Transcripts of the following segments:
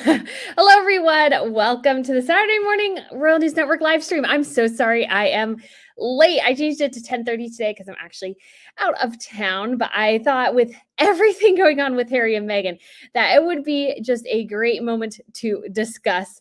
Hello, everyone. Welcome to the Saturday morning Royal News Network live stream. I'm so sorry I am late. I changed it to 10:30 today because I'm actually out of town. But I thought with everything going on with Harry and Meghan, that it would be just a great moment to discuss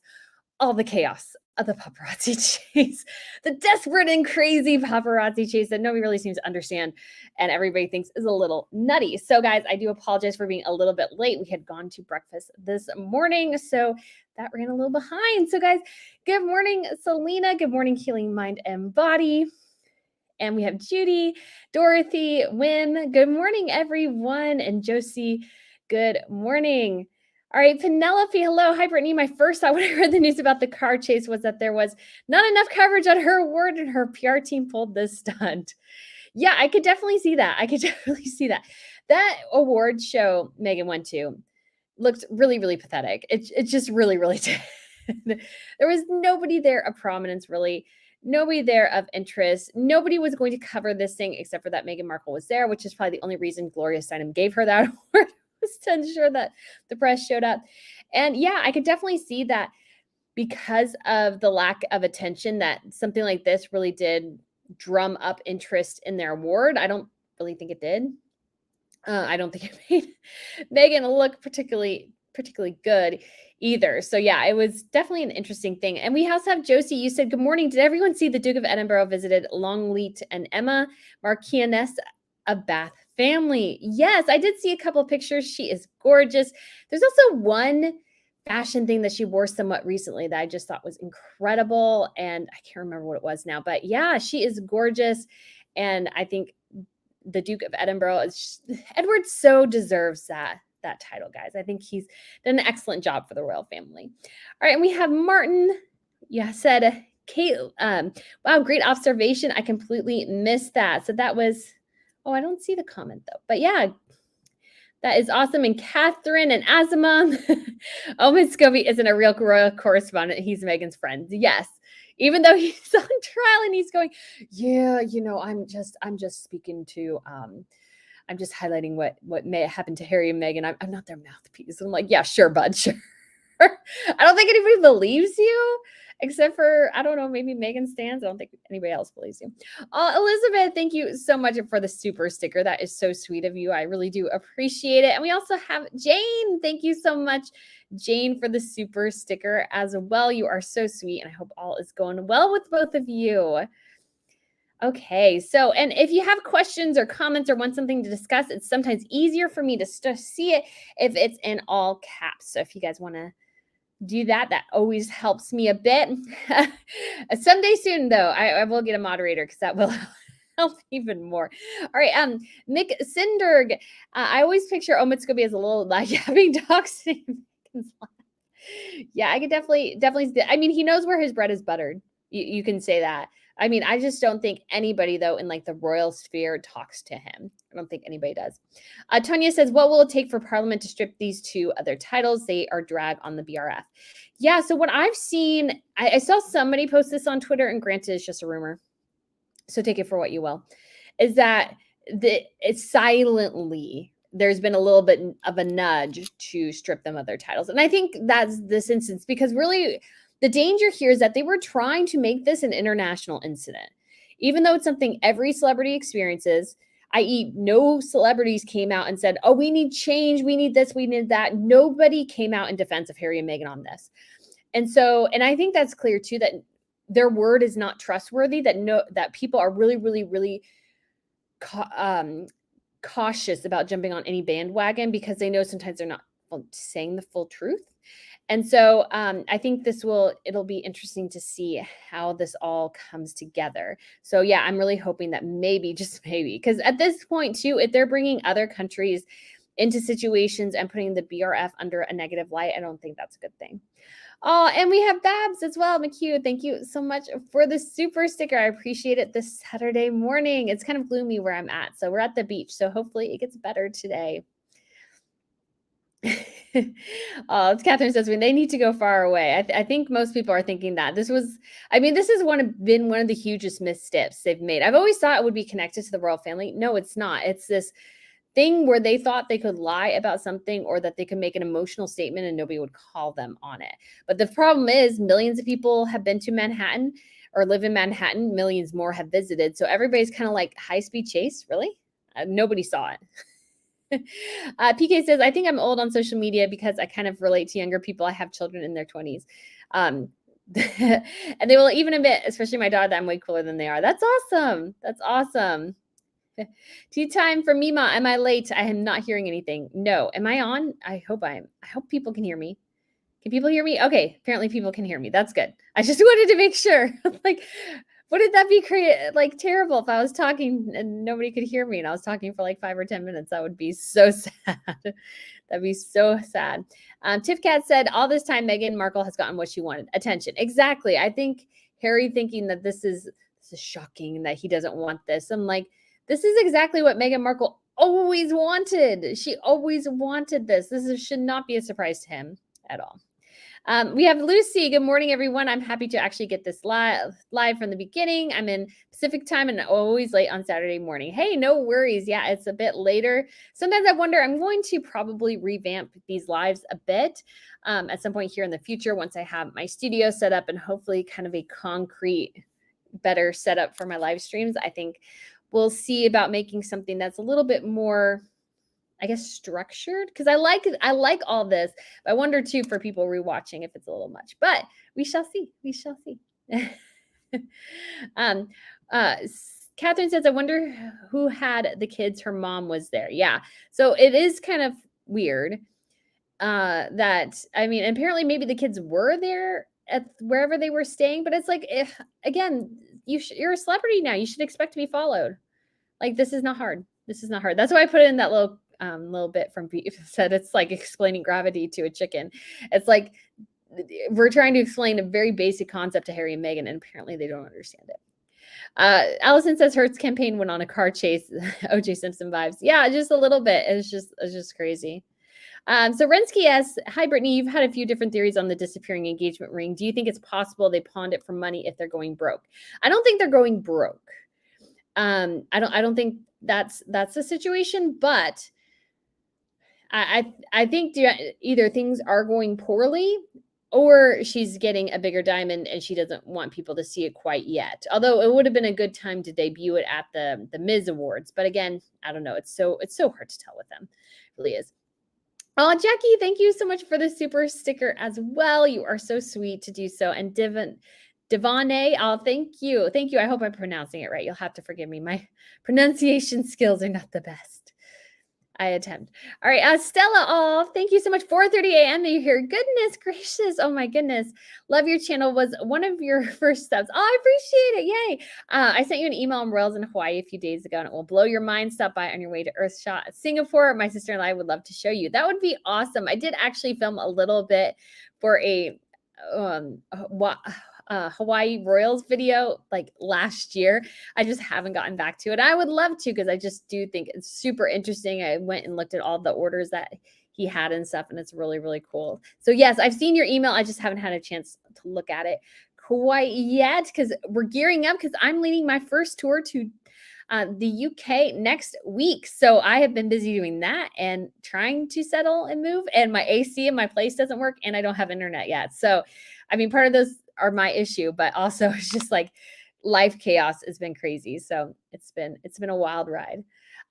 all the chaos of the paparazzi chase, the desperate and crazy paparazzi chase that nobody really seems to understand and everybody thinks is a little nutty. So, guys, I do apologize for being a little bit late. We had gone to breakfast this morning, so that ran a little behind. So, guys, good morning, Selena. Good morning, Healing Mind and Body. And we have Judy, Dorothy, Wynn. Good morning, everyone. And Josie, good morning. All right, Penelope, hello. Hi, Brittany. My first thought when I heard the news about the car chase was that there was not enough coverage on her award and her PR team pulled this stunt. Yeah, I could definitely see that. That award show Meghan went to looked really, really pathetic. It's just really, really did. There was nobody there of prominence, really. Nobody there of interest. Nobody was going to cover this thing except for that Meghan Markle was there, which is probably the only reason Gloria Steinem gave her that award. To ensure that the press showed up. And yeah, I could definitely see that because of the lack of attention that something like this really did drum up interest in their award. I don't really think it did. I don't think it made Meghan look particularly good either. So yeah, it was definitely an interesting thing. And we also have Josie. You said, good morning. Did everyone see the Duke of Edinburgh visited Longleat and Emma Marchioness of Bath family? Yes, I did see a couple of pictures. She is gorgeous. There's also one fashion thing that she wore somewhat recently that I just thought was incredible. And I can't remember what it was now, but yeah, she is gorgeous. And I think the Duke of Edinburgh is Edward so deserves that title, guys. I think he's done an excellent job for the royal family. All right, and we have Martin. Yeah, said Kate. Wow, great observation. I completely missed that. So that was. Oh, I don't see the comment though. But yeah, that is awesome. And Catherine and Azima. Omid Scobie isn't a real royal correspondent. He's Meghan's friend. Yes. Even though he's on trial and he's going, yeah, I'm just speaking to I'm just highlighting what may happen to Harry and Meghan. I'm not their mouthpiece. I'm like, yeah, sure, bud, sure. I don't think anybody believes you, except for, I don't know, maybe Meghan stands. I don't think anybody else believes you. Elizabeth, thank you so much for the super sticker. That is so sweet of you. I really do appreciate it. And we also have Jane. Thank you so much, Jane, for the super sticker as well. You are so sweet, and I hope all is going well with both of you. Okay, so, and if you have questions or comments or want something to discuss, it's sometimes easier for me to see it if it's in all caps. So if you guys want to do that, that always helps me a bit. Someday soon, though, I will get a moderator because that will help even more. All right, Mick Sinderg. I always picture Omid Scobie as a little like having dogs. Yeah, I could definitely. I mean, he knows where his bread is buttered. You can say that. I mean, I just don't think anybody, though, in like the royal sphere talks to him. I don't think anybody does. Tonya says, what will it take for Parliament to strip these two other titles? They are drag on the BRF. Yeah, so what I've seen, I saw somebody post this on Twitter, and granted, it's just a rumor, so take it for what you will, is that it's silently, there's been a little bit of a nudge to strip them of their titles. And I think that's this instance, because really, the danger here is that they were trying to make this an international incident, even though it's something every celebrity experiences, i.e. no celebrities came out and said, oh, we need change, we need this, we need that. Nobody came out in defense of Harry and Meghan on this. And so, and I think that's clear too, that their word is not trustworthy, that people are really, really, really cautious about jumping on any bandwagon because they know sometimes they're not saying the full truth. And so I think it'll be interesting to see how this all comes together. So yeah, I'm really hoping that maybe, just maybe, because at this point too, if they're bringing other countries into situations and putting the BRF under a negative light, I don't think that's a good thing. Oh, and we have Babs as well. McHugh, thank you so much for the super sticker. I appreciate it this Saturday morning. It's kind of gloomy where I'm at, so we're at the beach, so hopefully it gets better today. Catherine says, when they need to go far away. I think most people are thinking that this has been one of the hugest missteps they've made. I've always thought it would be connected to the royal family. No, it's not. It's this thing where they thought they could lie about something or that they could make an emotional statement and nobody would call them on it. But the problem is millions of people have been to Manhattan or live in Manhattan, millions more have visited. So everybody's kind of like high speed chase, really? Nobody saw it. PK says, I think I'm old on social media because I kind of relate to younger people. I have children in their 20s. And they will even admit, especially my daughter, that I'm way cooler than they are. That's awesome. That's awesome. Tea time for Mima. Am I late? I am not hearing anything. No. Am I on? I hope I am. I hope people can hear me. Can people hear me? Okay. Apparently people can hear me. That's good. I just wanted to make sure. Like, wouldn't that be like terrible if I was talking and nobody could hear me and I was talking for like 5 or 10 minutes? That would be so sad. That'd be so sad. Tiff Cat said, all this time Meghan Markle has gotten what she wanted. Attention. Exactly. I think Harry thinking that this is shocking and that he doesn't want this. I'm like, this is exactly what Meghan Markle always wanted. She always wanted this. Should not be a surprise to him at all. We have Lucy. Good morning, everyone. I'm happy to actually get this live from the beginning. I'm in Pacific time and always late on Saturday morning. Hey, no worries. Yeah, it's a bit later. Sometimes I wonder, I'm going to probably revamp these lives a bit at some point here in the future once I have my studio set up and hopefully kind of a concrete, better setup for my live streams. I think we'll see about making something that's a little bit more, I guess, structured, because I like all this. But I wonder too for people rewatching if it's a little much, but we shall see. We shall see. Catherine says, I wonder who had the kids. Her mom was there. Yeah. So it is kind of weird that, I mean, apparently maybe the kids were there at wherever they were staying, but it's like, if again, you're a celebrity now, you should expect to be followed. Like, this is not hard. This is not hard. That's why I put in that little bit from Beef said it's like explaining gravity to a chicken. It's like we're trying to explain a very basic concept to Harry and Meghan, and apparently they don't understand it. Allison says Hertz campaign went on a car chase. OJ Simpson vibes. Yeah, just a little bit. It's just crazy. So Rensky asks, hi, Brittany, you've had a few different theories on the disappearing engagement ring. Do you think it's possible they pawned it for money if they're going broke? I don't think they're going broke. I don't think that's the situation, but I think either things are going poorly or she's getting a bigger diamond and she doesn't want people to see it quite yet. Although it would have been a good time to debut it at the Ms. Awards. But again, I don't know. It's so hard to tell with them. It really is. Oh, Jackie, thank you so much for the super sticker as well. You are so sweet to do so. And Devane, oh, thank you. Thank you. I hope I'm pronouncing it right. You'll have to forgive me. My pronunciation skills are not the best. I attempt. All right. Stella, oh, thank you so much. 4:30 a.m. You're here. Goodness gracious. Oh my goodness. Love your channel. Was one of your first steps. Oh, I appreciate it. Yay. I sent you an email on Royals in Hawaii a few days ago and it will blow your mind. Stop by on your way to Earthshot Singapore. My sister and I would love to show you. That would be awesome. I did actually film a little bit for a Hawaii Royals video like last year. I just haven't gotten back to it. I would love to because I just do think it's super interesting. I went and looked at all the orders that he had and stuff, and it's really, really cool. So yes, I've seen your email. I just haven't had a chance to look at it quite yet because we're gearing up because I'm leading my first tour to the UK next week. So I have been busy doing that and trying to settle and move, and my AC in my place doesn't work and I don't have internet yet. So, I mean, part of those are my issue, but also it's just like life chaos has been crazy. So it's been a wild ride.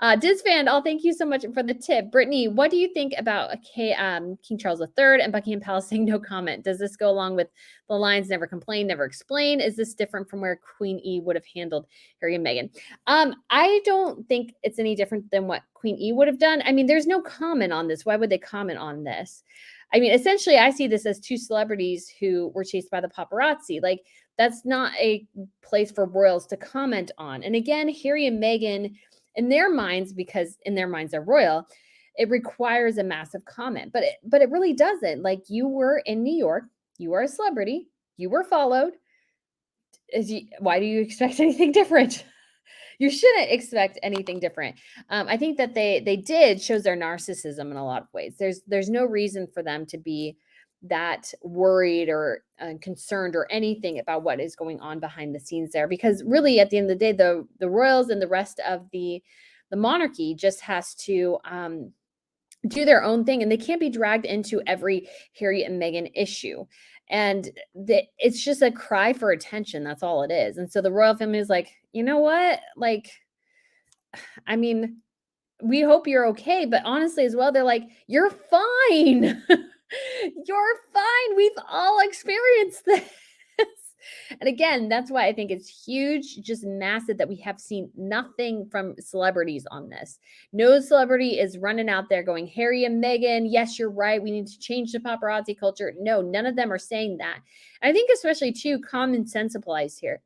Dizfan, oh, thank you so much for the tip. Brittany, what do you think about King Charles III and Buckingham Palace saying no comment? Does this go along with the lines never complain, never explain? Is this different from where Queen E would have handled Harry and Meghan? I don't think it's any different than what Queen E would have done. I mean, there's no comment on this. Why would they comment on this? I mean, essentially, I see this as two celebrities who were chased by the paparazzi. Like, that's not a place for royals to comment on. And again, Harry and Meghan, in their minds, because in their minds they're royal, it requires a massive comment. But it really doesn't. Like, you were in New York, you are a celebrity, you were followed. Why do you expect anything different? You shouldn't expect anything different. I think that they did shows their narcissism in a lot of ways. There's no reason for them to be that worried or concerned or anything about what is going on behind the scenes there, because really at the end of the day, the royals and the rest of the the monarchy just has to do their own thing, and they can't be dragged into every Harry and Meghan issue. And it's just a cry for attention. That's all it is. And so the royal family is like, you know what? Like, I mean, we hope you're okay. But honestly, as well, they're like, you're fine. You're fine. We've all experienced this. And again, that's why I think it's huge, just massive that we have seen nothing from celebrities on this. No celebrity is running out there going, Harry and Meghan, yes, you're right. We need to change the paparazzi culture. No, none of them are saying that. And I think especially too, common sense applies here.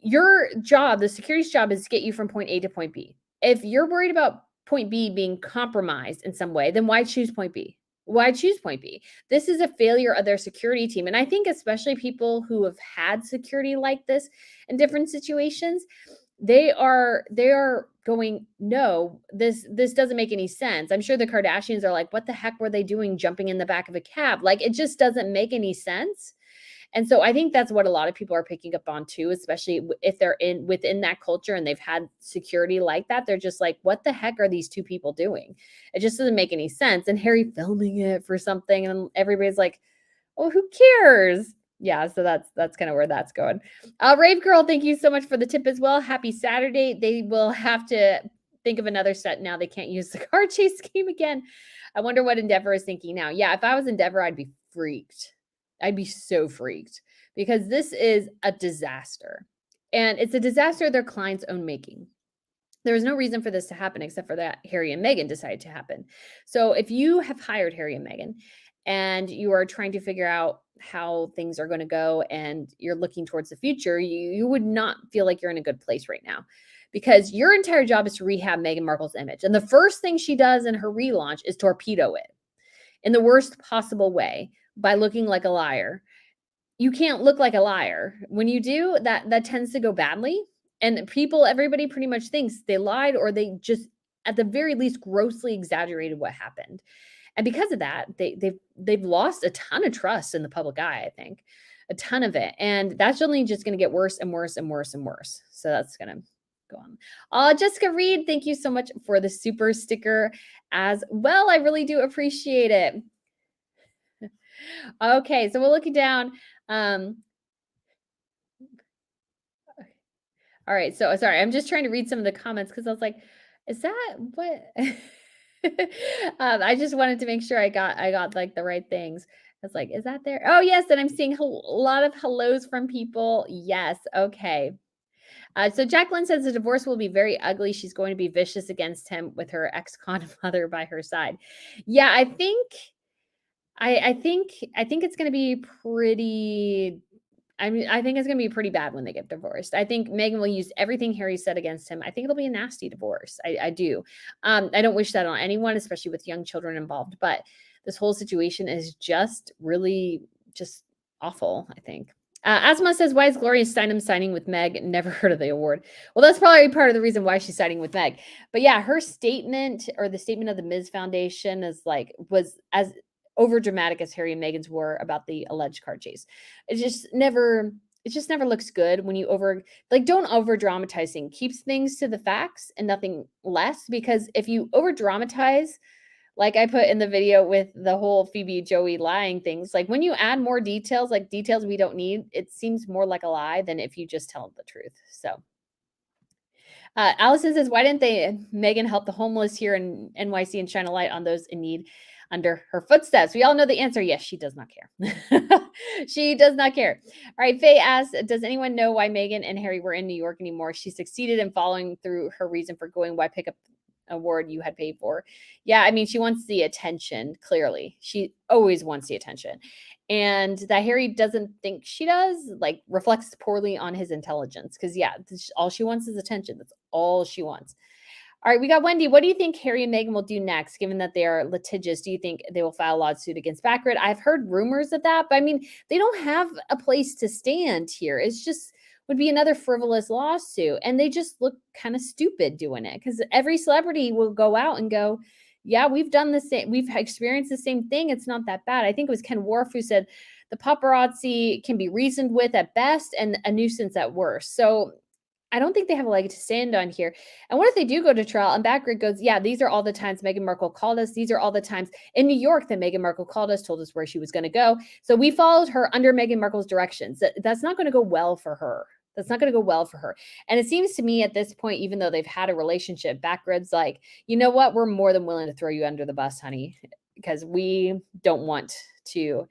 Your job, the security's job, is to get you from point A to point B. If you're worried about point B being compromised in some way, then why choose point B? Why choose point B? This is a failure of their security team. And I think especially people who have had security like this in different situations, they are going, no, this doesn't make any sense. I'm sure the Kardashians are like, what the heck were they doing jumping in the back of a cab? Like, it just doesn't make any sense. And so I think that's what a lot of people are picking up on too, especially if they're within that culture and they've had security like that. They're just like, what the heck are these two people doing? It just doesn't make any sense. And Harry filming it for something, and everybody's like, well, who cares? Yeah, so that's kind of where that's going. Rave Girl, thank you so much for the tip as well. Happy Saturday. They will have to think of another set now. They can't use the car chase scheme again. I wonder what Endeavor is thinking now. Yeah, if I was Endeavor, I'd be freaked. I'd be so freaked because this is a disaster. And it's a disaster of their client's own making. There was no reason for this to happen except for that Harry and Meghan decided to happen. So if you have hired Harry and Meghan and you are trying to figure out how things are going to go and you're looking towards the future, you would not feel like you're in a good place right now, because your entire job is to rehab Meghan Markle's image. And the first thing she does in her relaunch is torpedo it in the worst possible way by looking like a liar. You can't look like a liar. When you do, that tends to go badly. And everybody pretty much thinks they lied, or they just, at the very least, grossly exaggerated what happened. And because of that, they've lost a ton of trust in the public eye, I think. A ton of it. And that's only just going to get worse and worse and worse and worse. So that's going to go on. Jessica Reed, thank you so much for the super sticker as well. I really do appreciate it. Okay, so we're looking down. All right, so sorry, I'm just trying to read some of the comments because I was like, is that what? I just wanted to make sure I got like the right things. I was like, is that there? Oh, yes, and I'm seeing a lot of hellos from people. Yes, okay. So Jacqueline says the divorce will be very ugly. She's going to be vicious against him with her ex-con mother by her side. Yeah, I think it's going to be pretty. I mean, I think it's going to be pretty bad when they get divorced. I think Meghan will use everything Harry said against him. I think it'll be a nasty divorce. I do. I don't wish that on anyone, especially with young children involved. But this whole situation is just really just awful, I think. Asma says, why is Gloria Steinem signing with Meg? Never heard of the award. Well, that's probably part of the reason why she's signing with Meg. But yeah, her statement, or the statement of the Ms. Foundation, was as over dramatic as Harry and Meghan's were about the alleged car chase. It just never looks good when you don't over dramatize things. Keeps things to the facts and nothing less, because if you over dramatize, like I put in the video with the whole Phoebe Joey lying things, like when you add more details, like details we don't need, it seems more like a lie than if you just tell the truth. So Allison says, why didn't Meghan help the homeless here in NYC and shine a light on those in need under her footsteps? We all know the answer. Yes, she does not care. She does not care. All right. Faye asks, does anyone know why Meghan and Harry were in New York anymore? She succeeded in following through her reason for going. Why pick up an award you had paid for? Yeah, I mean, she wants the attention, clearly. She always wants the attention. And that Harry doesn't think she does, like, reflects poorly on his intelligence. Because, yeah, all she wants is attention. That's all she wants. All right, we got Wendy. What do you think Harry and Meghan will do next, given that they are litigious? Do you think they will file a lawsuit against Baccarat? I've heard rumors of that, but I mean, they don't have a place to stand here. It's just would be another frivolous lawsuit, and they just look kind of stupid doing it, because every celebrity will go out and go, yeah, we've done the same. We've experienced the same thing. It's not that bad. I think it was Ken Worf who said the paparazzi can be reasoned with at best and a nuisance at worst. So I don't think they have a leg to stand on here. And what if they do go to trial and Backgrid goes, yeah, these are all the times Meghan Markle called us. These are all the times in New York that Meghan Markle called us, told us where she was going to go. So we followed her under Meghan Markle's directions. That's not going to go well for her. That's not going to go well for her. And it seems to me at this point, even though they've had a relationship, Backgrid's like, you know what? We're more than willing to throw you under the bus, honey, because we don't want to,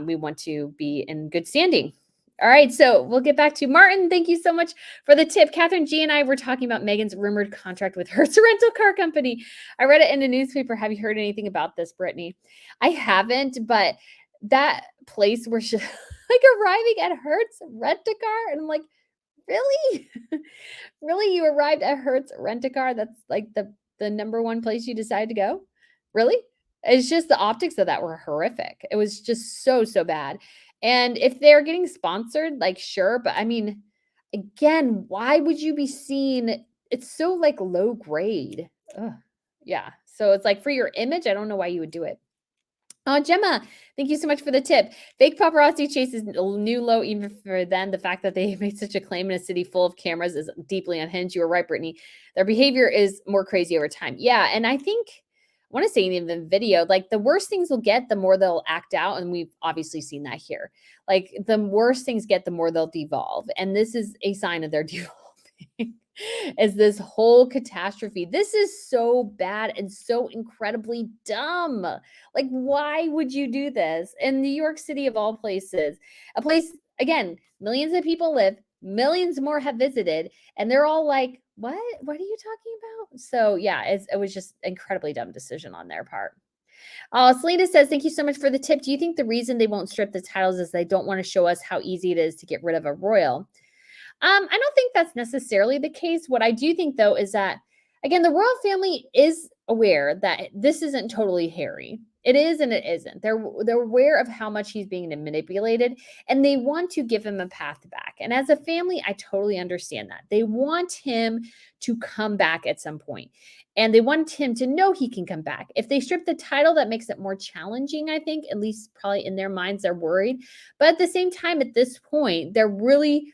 we want to be in good standing. All right, so we'll get back to Martin. Thank you so much for the tip. Catherine G and I were talking about Meghan's rumored contract with Hertz rental car company. I read it in the newspaper. Have you heard anything about this, Brittany? I haven't, but that place where she like arriving at Hertz rent-a-car, and I'm like, really? Really? You arrived at Hertz rent-a-car? That's like the number one place you decided to go? Really? It's just the optics of that were horrific. It was just so bad. And if they're getting sponsored, like, sure, but I mean, again, why would you be seen? It's so like low grade. Ugh. Yeah. So it's like for your image, I don't know why you would do it. Gemma, thank you so much for the tip. Fake paparazzi chase is a new low even for them. The fact that they made such a claim in a city full of cameras is deeply unhinged. You were right, Brittany. Their behavior is more crazy over time. Yeah, and I think I want to say in the video, like the worse things will get, the more they'll act out. And we've obviously seen that here. Like the worse things get, the more they'll devolve. And this is a sign of their devolving. Is this whole catastrophe. This is so bad and so incredibly dumb. Like, why would you do this in New York City of all places? A place, again, millions of people live, millions more have visited, and they're all like, what? What are you talking about? So yeah, it was just incredibly dumb decision on their part. Selena says, thank you so much for the tip. Do you think the reason they won't strip the titles is they don't want to show us how easy it is to get rid of a royal? I don't think that's necessarily the case. What I do think, though, is that, again, the royal family is aware that this isn't totally Harry. It is and it isn't. They're aware of how much he's being manipulated, and they want to give him a path back. And as a family, I totally understand that. They want him to come back at some point, and they want him to know he can come back. If they strip the title, that makes it more challenging, I think, at least probably in their minds, they're worried. But at the same time, at this point, they're really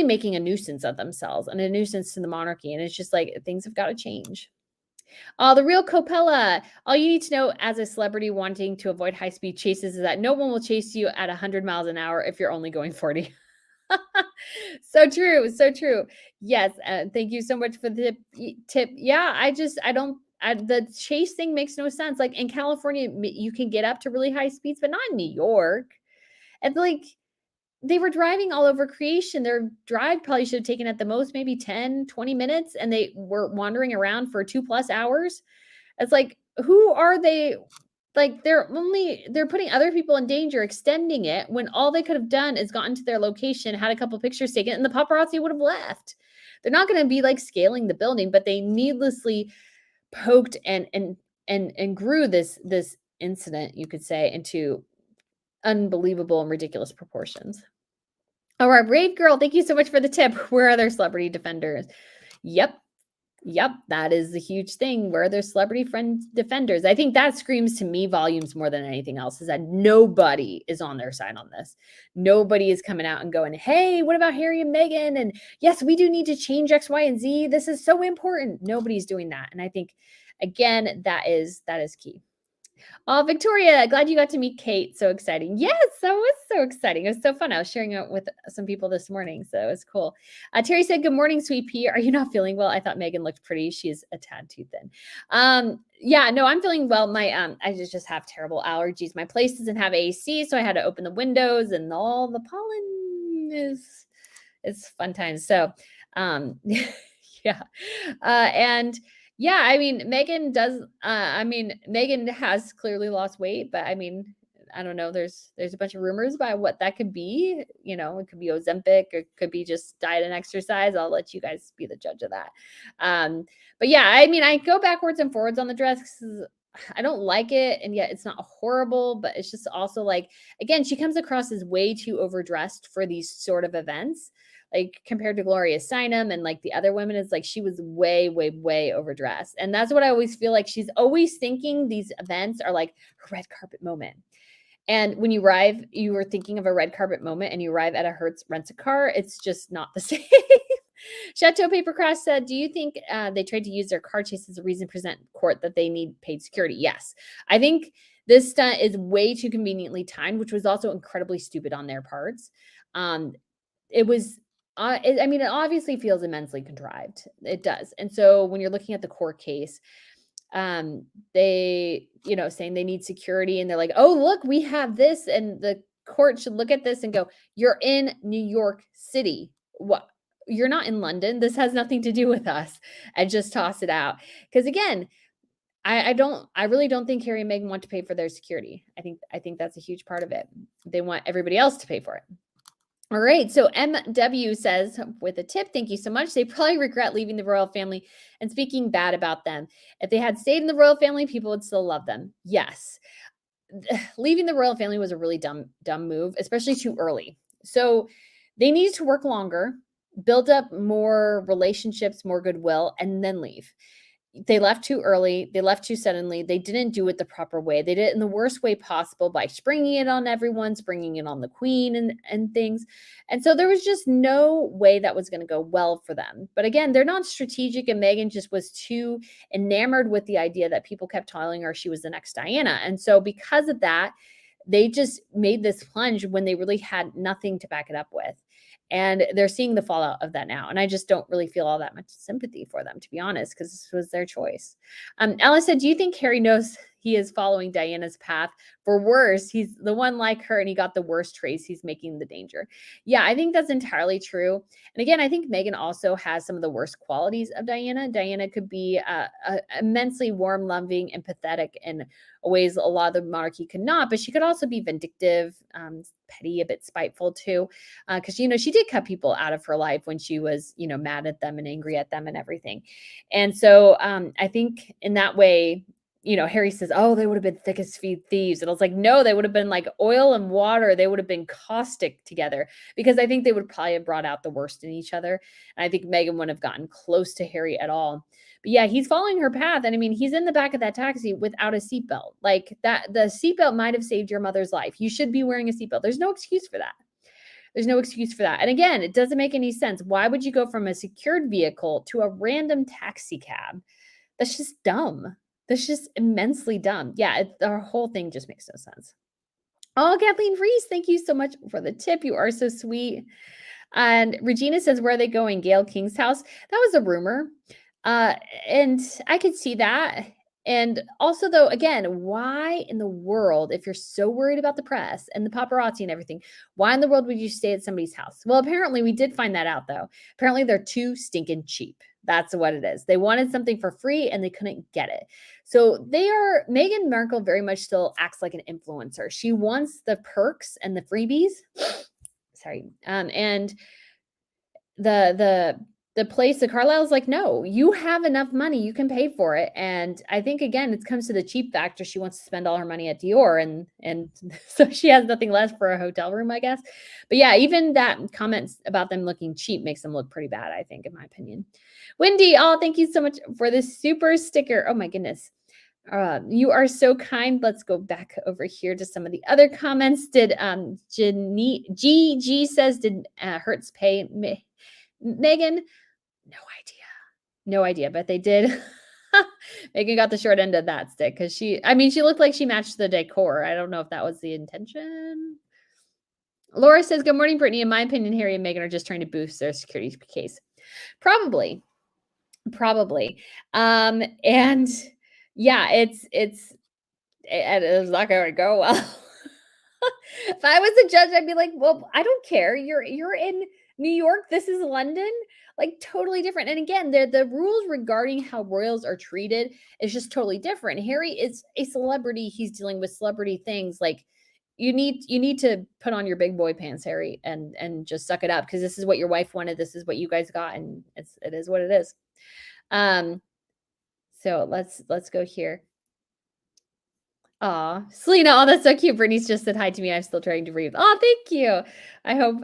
making a nuisance of themselves and a nuisance to the monarchy. And it's just like things have got to change. The real Copella. All you need to know as a celebrity wanting to avoid high-speed chases is that no one will chase you at 100 miles an hour if you're only going 40. So true. So true. Yes. Thank you so much for the tip. Yeah, the chase thing makes no sense. Like in California, you can get up to really high speeds, but not in New York. And like, they were driving all over creation. Their drive probably should have taken at the most maybe 10, 20 minutes, and they were wandering around for 2+ hours. It's like, who are they? Like, they're putting other people in danger, extending it when all they could have done is gotten to their location, had a couple pictures taken, and the paparazzi would have left. They're not going to be like scaling the building, but they needlessly poked and grew this incident, you could say, into unbelievable and ridiculous proportions. All right, Brave Girl, thank you so much for the tip. Where are their celebrity defenders? Yep, that is the huge thing. Where are their celebrity friend defenders? I think that screams to me volumes more than anything else, is that nobody is on their side on this. Nobody is coming out and going, hey, what about Harry and Meghan? And yes, we do need to change X, Y, and Z. This is so important. Nobody's doing that. And I think, again, that is key. Victoria, glad you got to meet Kate. So exciting. Yes, that was so exciting. It was so fun. I was sharing it with some people this morning, so it was cool. Terry said, good morning, sweet pea. Are you not feeling well? I thought Meghan looked pretty. She's a tad too thin. Yeah, no, I'm feeling well. My I just have terrible allergies. My place doesn't have AC, so I had to open the windows, and all the pollen is fun times. So yeah. And yeah, I mean, Meghan has clearly lost weight, but I mean, I don't know. There's a bunch of rumors about what that could be. You know, it could be Ozempic, or it could be just diet and exercise. I'll let you guys be the judge of that. But yeah, I mean, I go backwards and forwards on the dress because I don't like it, and yet it's not horrible, but it's just also like, again, she comes across as way too overdressed for these sort of events. Like compared to Gloria Steinem and like the other women, it's like she was way, way, way overdressed. And that's what I always feel like. She's always thinking these events are like her red carpet moment. And when you were thinking of a red carpet moment and you arrive at a Hertz rent-a-car, it's just not the same. Chateau Paper Crash said, "Do you think they tried to use their car chase as a reason to present court that they need paid security?" Yes, I think this stunt is way too conveniently timed, which was also incredibly stupid on their parts. Um, it was. I mean, it obviously feels immensely contrived. It does, and so when you're looking at the court case, they, saying they need security, and they're like, "Oh, look, we have this," and the court should look at this and go, "You're in New York City. What? You're not in London. This has nothing to do with us," and just toss it out. Because again, I really don't think Harry and Meghan want to pay for their security. I think that's a huge part of it. They want everybody else to pay for it. All right. So MW says with a tip, "Thank you so much. They probably regret leaving the royal family and speaking bad about them. If they had stayed in the royal family, people would still love them." Yes. Leaving the royal family was a really dumb move, especially too early. So they needed to work longer, build up more relationships, more goodwill, and then leave. They left too early. They left too suddenly. They didn't do it the proper way. They did it in the worst way possible by springing it on everyone, springing it on the queen and things. And so there was just no way that was going to go well for them. But again, they're not strategic, and Meghan just was too enamored with the idea that people kept telling her she was the next Diana. And so because of that, they just made this plunge when they really had nothing to back it up with. And they're seeing the fallout of that now. And I just don't really feel all that much sympathy for them, to be honest, because this was their choice. Alice said, "Do you think Harry knows he is following Diana's path? For worse, he's the one like her and he got the worst trace. He's making the danger." Yeah, I think that's entirely true. And again, I think Meghan also has some of the worst qualities of Diana. Diana could be immensely warm, loving, empathetic in ways a lot of the monarchy could not, but she could also be vindictive, petty, a bit spiteful too, because she did cut people out of her life when she was mad at them and angry at them and everything. And so I think in that way, Harry says, "Oh, they would have been thick as thieves," and I was like, no, they would have been like oil and water. They would have been caustic together, because I think they would probably have brought out the worst in each other, and I think Meghan wouldn't have gotten close to Harry at all. But yeah, he's following her path. And I mean, he's in the back of that taxi without a seatbelt. Like that, the seatbelt might have saved your mother's life. You should be wearing a seatbelt. There's no excuse for that. There's no excuse for that. And again, it doesn't make any sense. Why would you go from a secured vehicle to a random taxi cab? That's just dumb. That's just immensely dumb. Yeah, the whole thing just makes no sense. Oh, Kathleen Reese, thank you so much for the tip. You are so sweet. And Regina says, "Where are they going? Gail King's house?" That was a rumor. And I could see that. And also, though, again, why in the world, if you're so worried about the press and the paparazzi and everything, why in the world would you stay at somebody's house? Well, apparently we did find that out, though. Apparently they're too stinking cheap. That's what it is. They wanted something for free and they couldn't get it. So Meghan Markle very much still acts like an influencer. She wants the perks and the freebies. Sorry. And the place, the Carlisle's like, "No, you have enough money, you can pay for it." And I think again, it comes to the cheap factor. She wants to spend all her money at Dior, and so she has nothing left for a hotel room, I guess. But yeah, even that comments about them looking cheap makes them look pretty bad, I think, in my opinion. Wendy, oh, thank you so much for this super sticker. Oh my goodness. You are so kind. Let's go back over here to some of the other comments. Did G says, "Did Hertz pay Meghan?" No idea, but they did. Meghan got the short end of that stick because she looked like she matched the decor. I don't know if that was the intention. Laura says, "Good morning, Brittany. In my opinion, Harry and Meghan are just trying to boost their security case." Probably. And yeah, it's not going to go well. If I was a judge, I'd be like, "Well, I don't care. You're in New York. This is London." Like totally different. And again, the rules regarding how royals are treated is just totally different. Harry is a celebrity. He's dealing with celebrity things. Like you need to put on your big boy pants, Harry, and just suck it up, because this is what your wife wanted. This is what you guys got, and it is what it is. So let's go here. Aw, Selena, oh, that's so cute. Brittany's just said hi to me. I'm still trying to breathe. Oh, thank you. I hope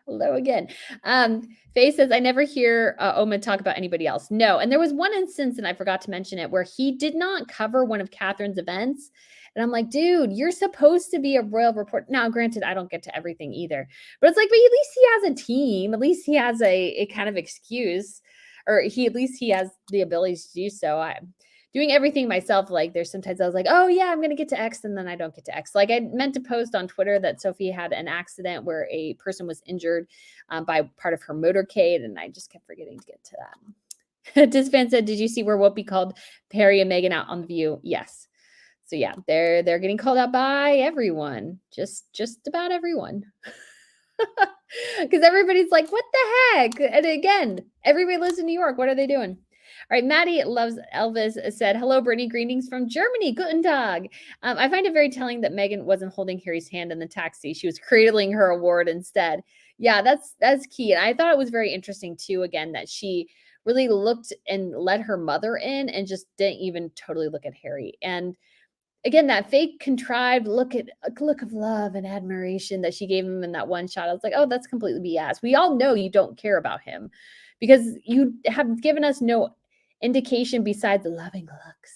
hello again. Faye says, "I never hear Oma talk about anybody else." No, and there was one instance, and I forgot to mention it, where he did not cover one of Catherine's events. And I'm like, dude, you're supposed to be a royal reporter. Now, granted, I don't get to everything either, but it's like, but at least he has a team. At least he has a kind of excuse, or at least he has the ability to do so. I'm doing everything myself. Like there's sometimes I was like, oh yeah, I'm going to get to X, and then I don't get to X. Like I meant to post on Twitter that Sophie had an accident where a person was injured by part of her motorcade, and I just kept forgetting to get to that. Disfan said, did you see where Whoopi called Harry and Meghan out on The View? Yes. So yeah, they're getting called out by everyone, just about everyone. Because everybody's like, what the heck? And again, everybody lives in New York. What are they doing? All right, Maddie loves Elvis said, hello, Brittany, greetings from Germany. Guten Tag. I find it very telling that Meghan wasn't holding Harry's hand in the taxi. She was cradling her award instead. Yeah, that's key. And I thought it was very interesting too, again, that she really looked and let her mother in and just didn't even totally look at Harry. And again, that fake contrived look of love and admiration that she gave him in that one shot. I was like, oh, that's completely BS. We all know you don't care about him because you have given us no indication besides the loving looks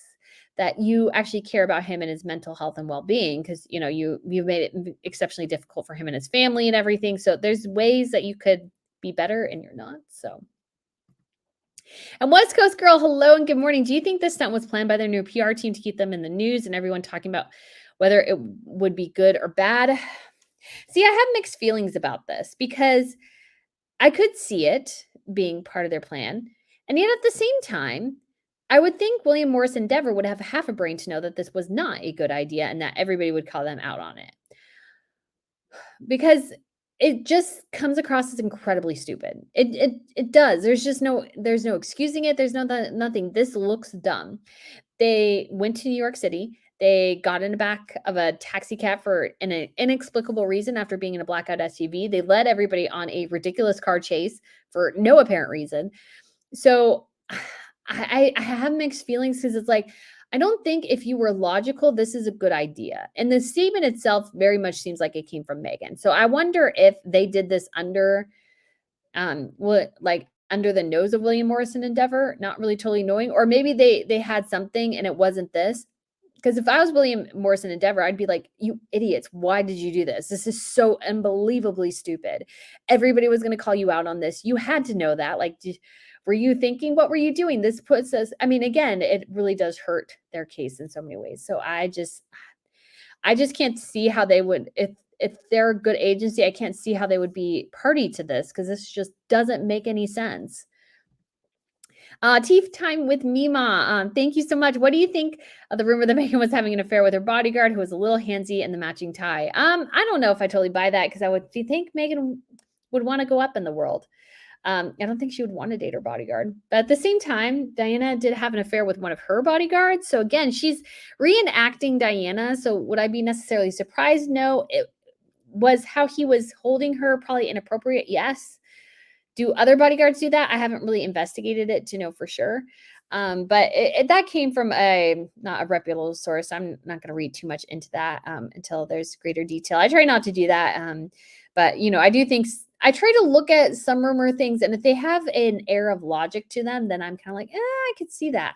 that you actually care about him and his mental health and well-being, because you've made it exceptionally difficult for him and his family and everything. So there's ways that you could be better and you're not. So. And West Coast Girl, hello and good morning. Do you think this stunt was planned by their new PR team to keep them in the news and everyone talking about whether it would be good or bad? See, I have mixed feelings about this because I could see it being part of their plan. And yet at the same time, I would think William Morris Endeavor would have half a brain to know that this was not a good idea and that everybody would call them out on it. Because it just comes across as incredibly stupid. It does. There's no excusing it. There's nothing. This looks dumb. They went to New York City. They got in the back of a taxi cab for an inexplicable reason after being in a blackout SUV. They led everybody on a ridiculous car chase for no apparent reason. So I have mixed feelings because it's like, I don't think if you were logical, this is a good idea. And the statement itself very much seems like it came from Meghan. So I wonder if they did this under under the nose of William Morrison Endeavor, not really totally knowing, or maybe they had something and it wasn't this. Because if I was William Morrison Endeavor, I'd be like, you idiots, why did you do this? This is so unbelievably stupid. Everybody was going to call you out on this. You had to know that. Like, were you thinking, what were you doing? This puts us, I mean, again, it really does hurt their case in so many ways. So I just can't see how they would, if they're a good agency, I can't see how they would be party to this because this just doesn't make any sense. Tea time with Mima. Thank you so much. What do you think of the rumor that Meghan was having an affair with her bodyguard who was a little handsy and the matching tie? I don't know if I totally buy that because do you think Meghan would want to go up in the world? I don't think she would want to date her bodyguard. But at the same time, Diana did have an affair with one of her bodyguards. So again, she's reenacting Diana. So would I be necessarily surprised? No. It was how he was holding her probably inappropriate. Yes. Do other bodyguards do that? I haven't really investigated it to know for sure. But that came from not a reputable source. I'm not going to read too much into that until there's greater detail. I try not to do that. But, I do think I try to look at some rumor things. And if they have an air of logic to them, then I'm kind of like, I could see that.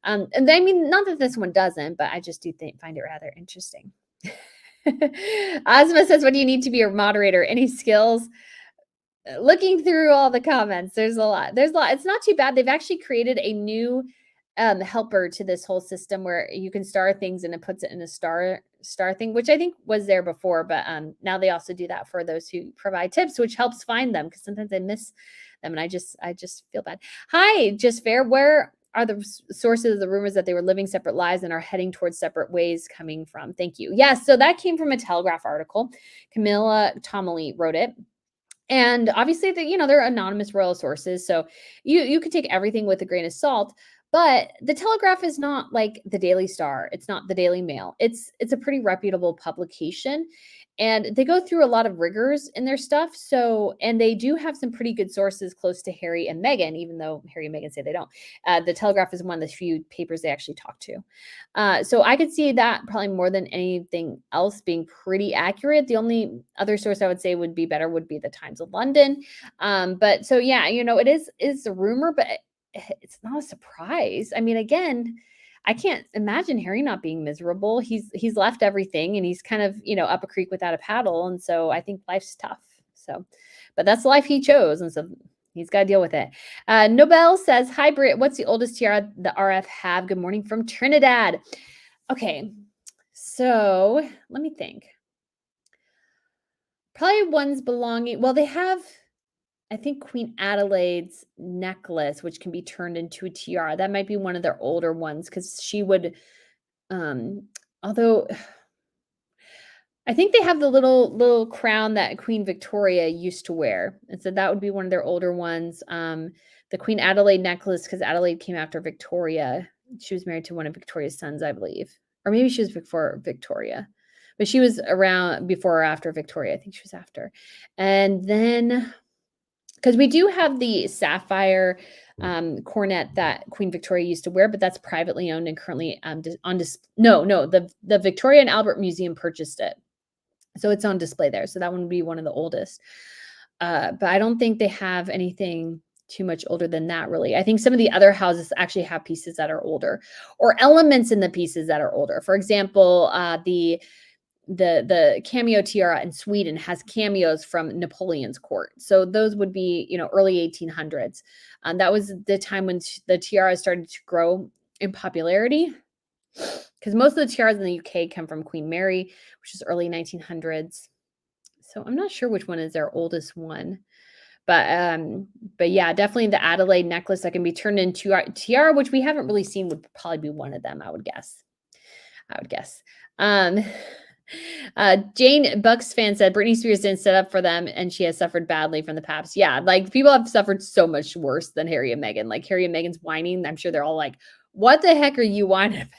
And I mean, not that this one doesn't, but I just do find it rather interesting. Ozma says, what do you need to be a moderator? Any skills? Looking through all the comments, there's a lot. It's not too bad. They've actually created a new helper to this whole system where you can star things and it puts it in a star thing, which I think was there before, but now they also do that for those who provide tips, which helps find them because sometimes I miss them and I just feel bad. Hi, Just Fair. Where are the sources of the rumors that they were living separate lives and are heading towards separate ways coming from? Thank you. Yes, so that came from a Telegraph article. Camilla Tommely wrote it. And obviously, they're anonymous royal sources, so you could take everything with a grain of salt. But the Telegraph is not like the Daily Star. It's not the Daily Mail. It's a pretty reputable publication, and they go through a lot of rigors in their stuff. So, and they do have some pretty good sources close to Harry and Meghan, even though Harry and Meghan say they don't. The Telegraph is one of the few papers they actually talk to. So I could see that probably more than anything else being pretty accurate. The only other source I would say would be better would be the Times of London. But so yeah, it is a rumor, but it's not a surprise. I mean, again, I can't imagine Harry not being miserable. He's left everything and he's kind of, up a creek without a paddle. And so I think life's tough. So, but that's the life he chose. And so he's got to deal with it. Nobel says, hi, Britt. What's the oldest tiara the RF have? Good morning from Trinidad. Okay. So let me think. Probably one's belonging. Well, they have, I think, Queen Adelaide's necklace, which can be turned into a tiara. That might be one of their older ones because she would, although I think they have the little crown that Queen Victoria used to wear. And so that would be one of their older ones. The Queen Adelaide necklace, because Adelaide came after Victoria. She was married to one of Victoria's sons, I believe. Or maybe she was before Victoria. But she was around before or after Victoria. I think she was after. And then, because we do have the sapphire coronet that Queen Victoria used to wear, but that's privately owned and currently on display. No, the Victoria and Albert Museum purchased it. So it's on display there. So that one would be one of the oldest. But I don't think they have anything too much older than that, really. I think some of the other houses actually have pieces that are older or elements in the pieces that are older. For example, the cameo tiara in Sweden has cameos from Napoleon's court. So those would be, early 1800s. That was the time when the tiara started to grow in popularity, because most of the tiaras in the UK come from Queen Mary, which is early 1900s. So I'm not sure which one is their oldest one. But yeah, definitely the Adelaide necklace that can be turned into a tiara, which we haven't really seen, would probably be one of them, I would guess. Jane Bucks fan said Britney Spears didn't set up for them and she has suffered badly from the paps. Yeah, like people have suffered so much worse than Harry and Meghan. Like Harry and Meghan's whining. I'm sure they're all like, what the heck are you whining about?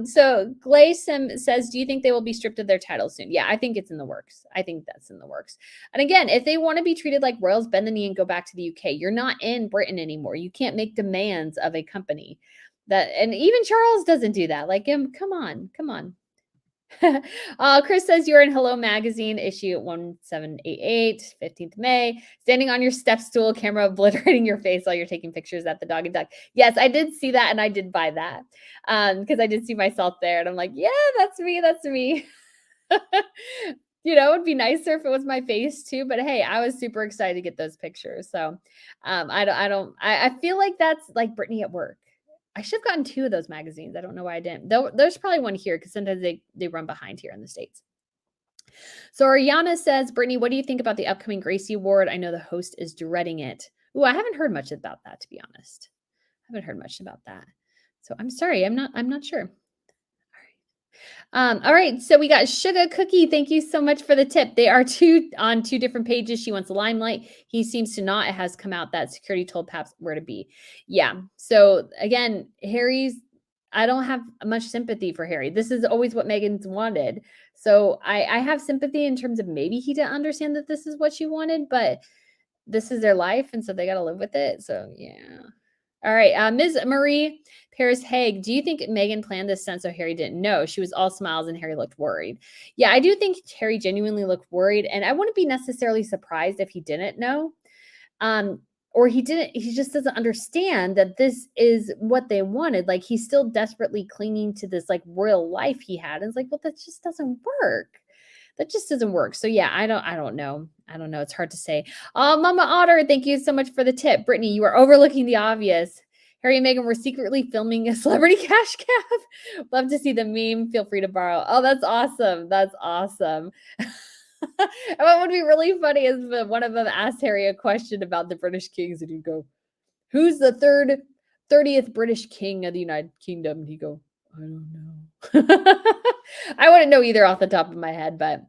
So Glayson says, do you think they will be stripped of their titles soon? Yeah, I think it's in the works. I think that's in the works. And again, if they want to be treated like royals, bend the knee and go back to the UK. You're not in Britain anymore. You can't make demands of a company. And even Charles doesn't do that. Like him, come on. Chris says you're in Hello Magazine, issue 1788, 15th May, standing on your step stool, camera obliterating your face while you're taking pictures at the Dog and Duck. Yes, I did see that and I did buy that because I did see myself there and I'm like, yeah, that's me. It would be nicer if it was my face too, but hey, I was super excited to get those pictures. So I feel like that's like Brittany at work. I should have gotten 2 of those magazines. I don't know why I didn't. There's probably one here because sometimes they run behind here in the States. So Ariana says, Brittany, what do you think about the upcoming Gracie Award? I know the host is dreading it. Ooh, I haven't heard much about that, to be honest. I haven't heard much about that. So I'm sorry. I'm not sure. All right. So we got Sugar Cookie. Thank you so much for the tip. They are on 2 different pages. She wants Limelight. He seems to not. It has come out that security told Paps where to be. Yeah. So again, I don't have much sympathy for Harry. This is always what Meghan's wanted. So I have sympathy in terms of maybe he didn't understand that this is what she wanted, but this is their life. And so they got to live with it. So yeah. All right. Ms. Marie Paris Haig, do you think Meghan planned this stunt so Harry didn't know? She was all smiles and Harry looked worried. Yeah, I do think Harry genuinely looked worried. And I wouldn't be necessarily surprised if he didn't know. Or he just doesn't understand that this is what they wanted. Like he's still desperately clinging to this like royal life he had. And it's like, well, that just doesn't work. That just doesn't work. So yeah, I don't know. It's hard to say. Mama Otter, thank you so much for the tip. Brittany, you are overlooking the obvious. Harry and Meghan were secretly filming a celebrity cash cab. Love to see the meme. Feel free to borrow. Oh, that's awesome. And what would be really funny is if one of them asked Harry a question about the British kings, and he'd go, "Who's the 30th British king of the United Kingdom?" And he'd go, "I don't know." I wouldn't know either off the top of my head, but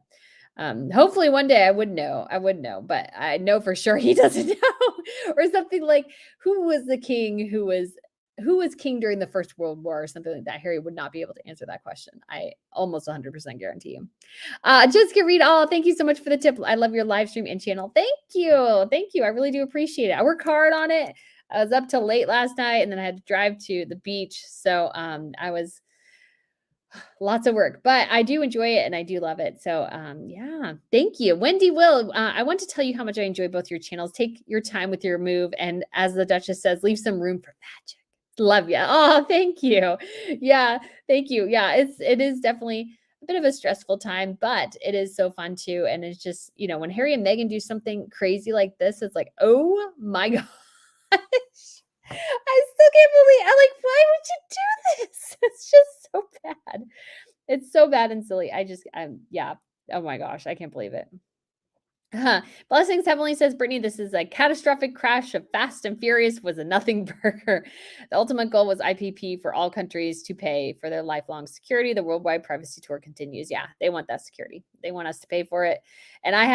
hopefully one day I would know, but I know for sure he doesn't know. Or something like, who was the king who was king during the First World War or something like that. Harry would not be able to answer that question. I almost 100% guarantee you. Jessica Reed, thank you so much for the tip. I love your live stream and channel. Thank you. I really do appreciate it. I work hard on it. I was up till late last night and then I had to drive to the beach. So I was lots of work, but I do enjoy it and I do love it. So yeah, thank you. Wendy Will, I want to tell you how much I enjoy both your channels. Take your time with your move. And as the Duchess says, leave some room for magic. Love you. Oh, thank you. Yeah, thank you. Yeah, it is definitely a bit of a stressful time, but it is so fun too. And it's just, when Harry and Meghan do something crazy like this, it's like, oh my gosh. I still can't believe I'm like, why would you do this? It's just so bad. It's so bad and silly. Yeah. Oh my gosh, I can't believe it. Blessings Heavenly says, Brittany, this is a catastrophic crash of Fast and Furious was a nothing burger. The ultimate goal was IPP for all countries to pay for their lifelong security. The worldwide privacy tour continues. Yeah, they want that security. They want us to pay for it. And I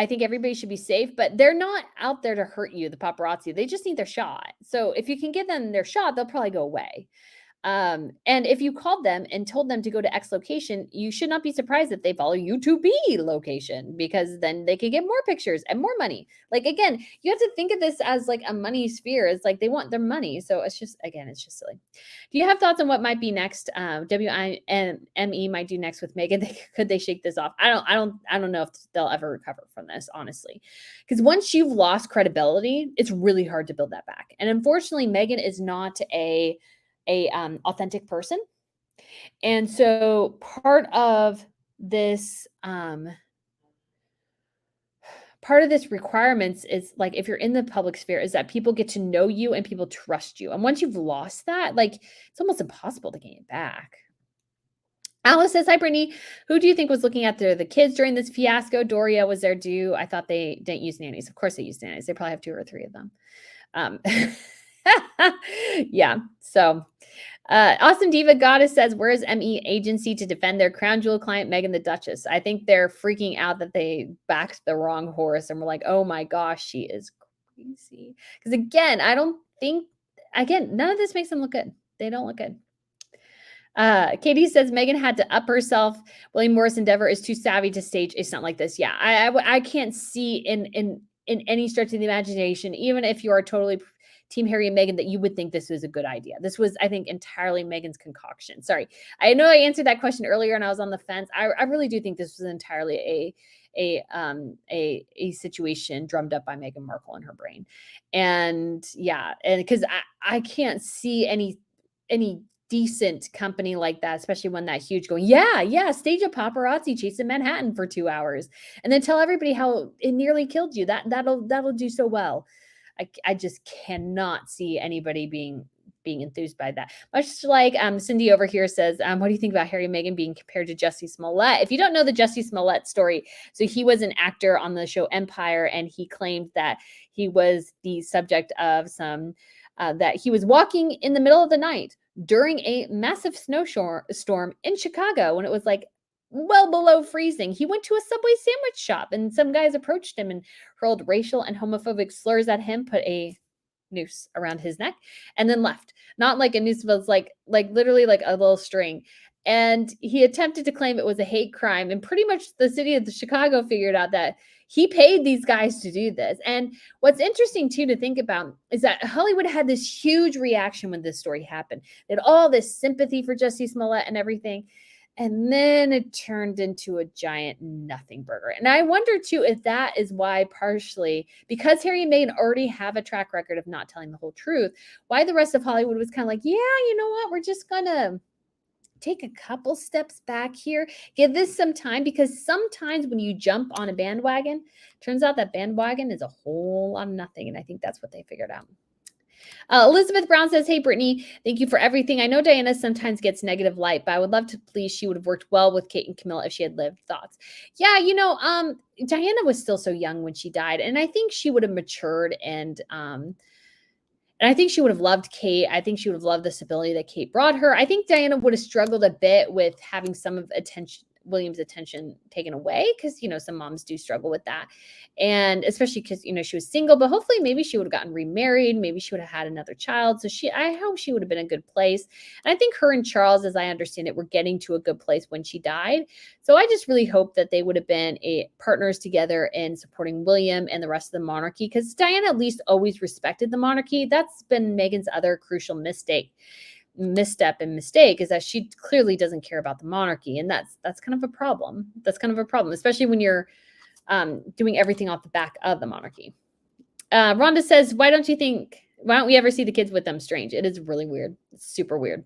think everybody should be safe, but they're not out there to hurt you, the paparazzi. They just need their shot. So if you can give them their shot, they'll probably go away. And if you called them and told them to go to X location, you should not be surprised if they follow you to B location, because then they could get more pictures and more money. Like, again, you have to think of this as like a money sphere. It's like they want their money. So it's just silly. Do you have thoughts on what might be next? WIME might do next with Meghan. Could they shake this off? I don't know if they'll ever recover from this, honestly. Because once you've lost credibility, it's really hard to build that back. And unfortunately, Meghan is not a authentic person. And so part of this requirements is like, if you're in the public sphere, is that people get to know you and people trust you. And once you've lost that, like, it's almost impossible to gain it back. Alice says, hi, Brittany. Who do you think was looking after the kids during this fiasco? Doria was there due. I thought they didn't use nannies. Of course they use nannies. They probably have 2 or 3 of them. Yeah. So Awesome Diva Goddess says, where is ME agency to defend their crown jewel client, Meghan the Duchess? I think they're freaking out that they backed the wrong horse and we're like, oh my gosh, she is crazy. Because again, none of this makes them look good. They don't look good. Katie says Meghan had to up herself. William Morris Endeavor is too savvy to stage a stunt like this. Yeah, I can't see in any stretch of the imagination, even if you are totally Team Harry and Meghan, that you would think this was a good idea. This was, I think, entirely Meghan's concoction. Sorry, I know I answered that question earlier and I was on the fence. I really do think this was entirely a situation drummed up by Meghan Markle in her brain. And yeah, and because I can't see any decent company like that, especially one that huge, going, yeah, stage a paparazzi chase in Manhattan for 2 hours and then tell everybody how it nearly killed you. That'll do so well. I just cannot see anybody being enthused by that. Much like Cindy over here says, what do you think about Harry and Meghan being compared to Jussie Smollett? If you don't know the Jussie Smollett story, so he was an actor on the show Empire, and he claimed that he was the subject of that he was walking in the middle of the night during a massive snowstorm in Chicago when it was like well below freezing. He went to a Subway sandwich shop and some guys approached him and hurled racial and homophobic slurs at him, put a noose around his neck, and then left. Not like a noose, but it's like literally like a little string. And he attempted to claim it was a hate crime. And pretty much the city of Chicago figured out that he paid these guys to do this. And what's interesting too to think about is that Hollywood had this huge reaction when this story happened. They had all this sympathy for Jussie Smollett and everything. And then it turned into a giant nothing burger. And I wonder too if that is why, partially because Harry and Meghan already have a track record of not telling the whole truth, why the rest of Hollywood was kind of like, yeah, you know what, we're just gonna take a couple steps back here, give this some time, because sometimes when you jump on a bandwagon, turns out that bandwagon is a whole lot of nothing. And I think that's what they figured out. Elizabeth Brown says, hey, Brittany, thank you for everything. I know Diana sometimes gets negative light, but I would love to please. She would have worked well with Kate and Camilla if she had lived. Thoughts? Yeah, Diana was still so young when she died, and I think she would have matured and I think she would have loved Kate. I think she would have loved the stability that Kate brought her. I think Diana would have struggled a bit with having some of William's attention taken away, because some moms do struggle with that, and especially because she was single. But hopefully maybe she would have gotten remarried, maybe she would have had another child, so I hope she would have been in a good place. And I think her and Charles, as I understand it, were getting to a good place when she died. So I just really hope that they would have been partners together in supporting William and the rest of the monarchy, because Diana at least always respected the monarchy. That's been Meghan's other crucial misstep and mistake, is that she clearly doesn't care about the monarchy, and that's kind of a problem. Especially when you're doing everything off the back of the monarchy. Rhonda says, why don't you think Why don't we ever see the kids with them? Strange. It is really weird. It's super weird.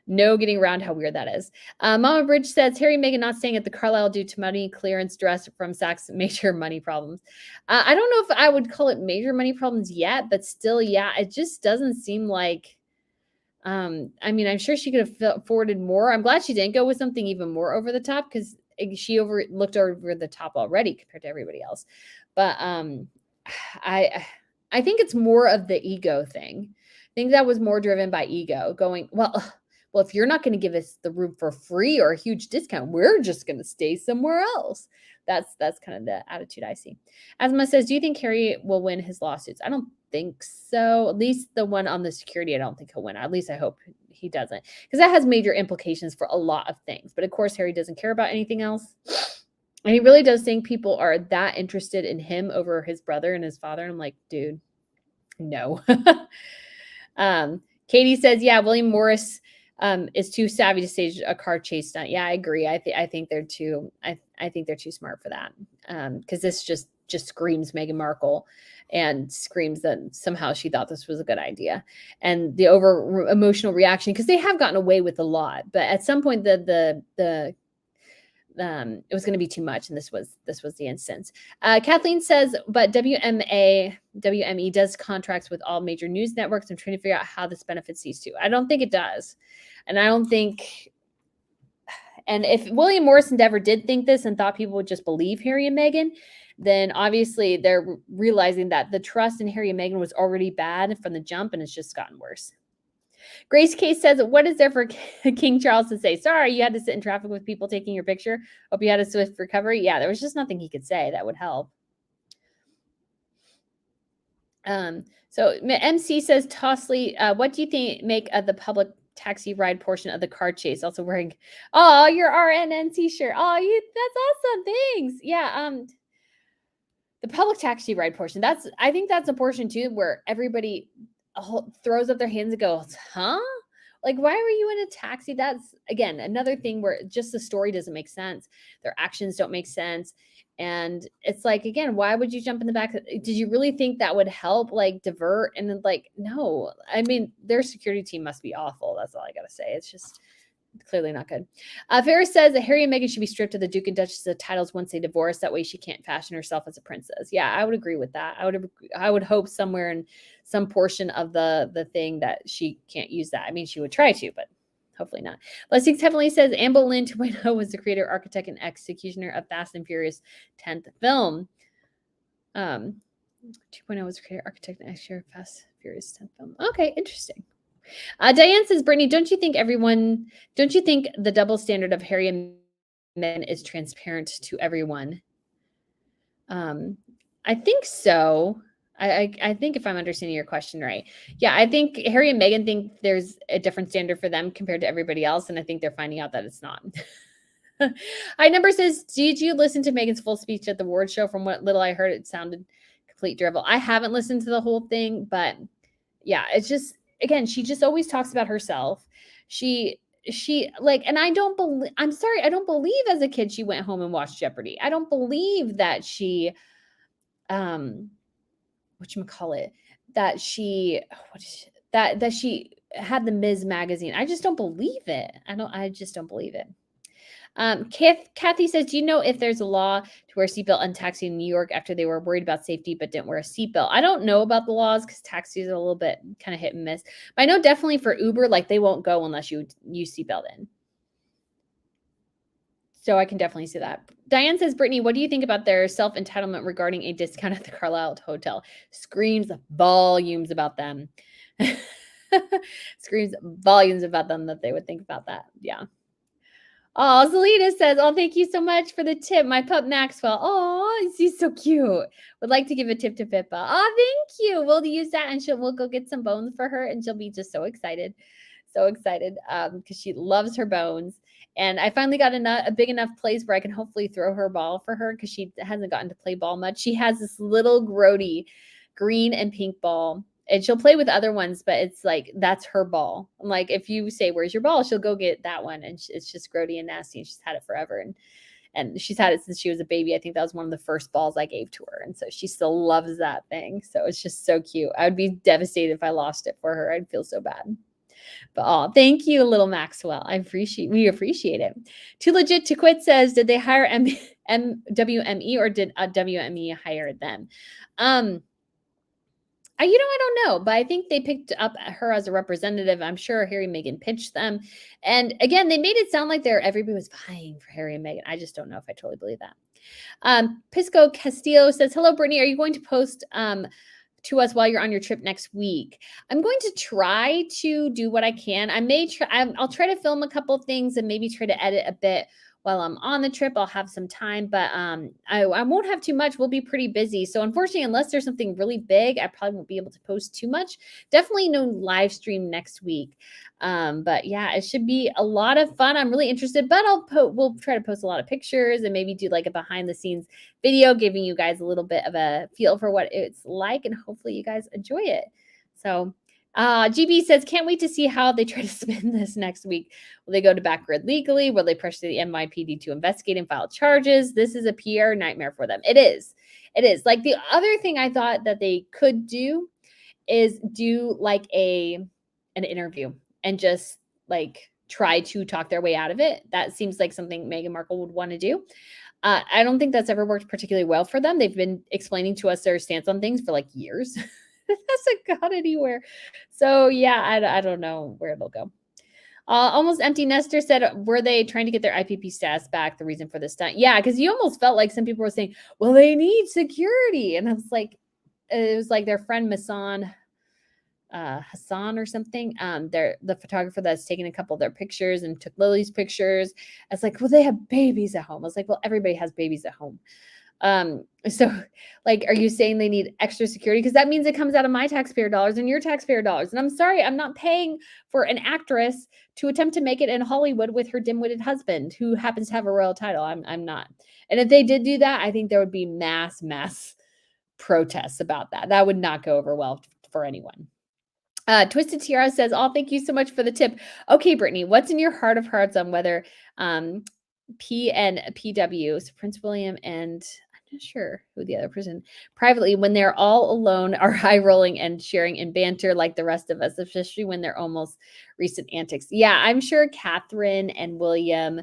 No getting around how weird that is. Mama Bridge says Harry and Meghan not staying at the Carlisle due to money clearance dress from Saks major money problems. I don't know if I would call it major money problems yet, but still, yeah, it just doesn't seem like. I mean, I'm sure she could have afforded more. I'm glad she didn't go with something even more over the top because she looked over the top already compared to everybody else. But I I think it's more of the ego thing. I think that was more driven by ego going, well, if you're not going to give us the room for free or a huge discount, we're just going to stay somewhere else. That's kind of the attitude I see. Asma says, do you think Harry will win his lawsuits? I don't think so. At least the one on the security, I don't think he'll win. At least I hope he doesn't, because that has major implications for a lot of things. But of course, Harry doesn't care about anything else. And he really does think people are that interested in him over his brother and his father. And I'm like, dude, no. Katie says, yeah, William Morris is too savvy to stage a car chase stunt. Yeah, I agree. I think they're too. I think they're too smart for that. Because this just screams Meghan Markle, and screams that somehow she thought this was a good idea, and the over emotional reaction, because they have gotten away with a lot, but at some point it was going to be too much, and this was the instance. Kathleen says, but WME does contracts with all major news networks. I'm trying to figure out how this benefits these two. I don't think it does, and I don't think. And if William Morris Endeavor did think this and thought people would just believe Harry and Meghan, then obviously they're realizing that the trust in Harry and Meghan was already bad from the jump, and it's just gotten worse. Grace Case says, what is there for King Charles to say? Sorry, you had to sit in traffic with people taking your picture. Hope you had a swift recovery. Yeah, there was just nothing he could say that would help. So MC says, Tossley, what do you make of the public taxi ride portion of the car chase? Also wearing, your RNNC shirt. That's awesome. Thanks. Yeah. The public taxi ride portion, I think that's a portion too where everybody throws up their hands and goes, huh? Like, why were you in a taxi? That's, again, another thing where just the story doesn't make sense. Their actions don't make sense. And it's like, again, why would you jump in the back? Did you really think that would help, like, divert? And then, like, no. I mean, their security team must be awful. That's all I got to say. It's just clearly not good. Ferris says that Harry and Meghan should be stripped of the Duke and Duchess of titles once they divorce. That way she can't fashion herself as a princess. Yeah, I would agree with that. I would hope somewhere in some portion of the thing that she can't use that. I mean, she would try to, but hopefully not. Blessings Heavenly says Anne Boleyn 2.0 was the creator, architect, and executioner of Fast and Furious 10th film. 2.0 was the creator, architect, and executioner of Fast and Furious 10th film. Okay, interesting. Diane says, Brittany, don't you think the double standard of Harry and Meghan is transparent to everyone? I think so. I think if I'm understanding your question right. Yeah, I think Harry and Meghan think there's a different standard for them compared to everybody else, and I think they're finding out that it's not. Number says, did you listen to Meghan's full speech at the award show? From what little I heard, it sounded complete drivel. I haven't listened to the whole thing, but yeah, it's just, again, she just always talks about herself. She like, and I don't believe as a kid she went home and watched Jeopardy. I don't believe that she, whatchamacallit, that she had the Ms. magazine. I just don't believe it. I just don't believe it. Kathy says, do you know if there's a law to wear a seatbelt on taxi in New York after they were worried about safety but didn't wear a seatbelt? I don't know about the laws because taxis are a little bit kind of hit and miss. But I know definitely for Uber, like, they won't go unless you use seatbelt in. So I can definitely see that. Diane says, Brittany, what do you think about their self-entitlement regarding a discount at the Carlisle Hotel? Screams volumes about them. Screams volumes about them that they would think about that. Yeah. Oh, Zelina says, thank you so much for the tip. My pup Maxwell. Oh, she's so cute. Would like to give a tip to Pippa. Oh, thank you. We'll use that, and we'll go get some bones for her, and she'll be just so excited. So excited because she loves her bones. And I finally got a big enough place where I can hopefully throw her ball for her because she hasn't gotten to play ball much. She has this little grody green and pink ball. And she'll play with other ones, but it's like, that's her ball. I'm like, if you say, where's your ball? She'll go get that one. And it's just grody and nasty. And she's had it forever. And she's had it since she was a baby. I think that was one of the first balls I gave to her. And so she still loves that thing. So it's just so cute. I would be devastated if I lost it for her. I'd feel so bad. But oh, thank you, little Maxwell. We appreciate it. Too legit to quit says, did they hire WME or did WME hire them? I don't know, but I think they picked up her as a representative. I'm sure Harry and Meghan pitched them. And again, they made it sound like everybody was vying for Harry and Meghan. I just don't know if I totally believe that. Pisco Castillo says, hello, Brittany. Are you going to post to us while you're on your trip next week? I'm going to try to do what I can. I'll try to film a couple things and maybe try to edit a bit while I'm on the trip. I'll have some time, but I won't have too much. We'll be pretty busy. So unfortunately, unless there's something really big, I probably won't be able to post too much. Definitely no live stream next week. But yeah, it should be a lot of fun. I'm really interested, but we'll try to post a lot of pictures and maybe do like a behind the scenes video, giving you guys a little bit of a feel for what it's like, and hopefully you guys enjoy it. So GB says, can't wait to see how they try to spin this next week. Will they go to backgrid legally? Will they pressure the NYPD to investigate and file charges? This is a PR nightmare for them. It is. It is. Like, the other thing I thought that they could do is do like an interview and just like try to talk their way out of it. That seems like something Meghan Markle would want to do. I don't think that's ever worked particularly well for them. They've been explaining to us their stance on things for like years. It hasn't gone anywhere. So yeah, I don't know where it'll go. Almost Empty Nester said, were they trying to get their IPP status back? The reason for this stunt? Yeah, because you almost felt like some people were saying, well, they need security. And I was like, it was like their friend Hassan or something. The photographer that's taken a couple of their pictures and took Lily's pictures. I was like, well, they have babies at home. I was like, well, everybody has babies at home. So like, are you saying they need extra security? Because that means it comes out of my taxpayer dollars and your taxpayer dollars. And I'm sorry, I'm not paying for an actress to attempt to make it in Hollywood with her dim-witted husband who happens to have a royal title. I'm not. And if they did do that, I think there would be mass protests about that. That would not go over well for anyone. Twisted Tiara says, oh, thank you so much for the tip. Okay, Brittany, what's in your heart of hearts on whether P and PW, so Prince William and I'm not sure who the other person, privately, when they're all alone, are high rolling and sharing in banter like the rest of us, especially when they're almost recent antics? Yeah, I'm sure Catherine and William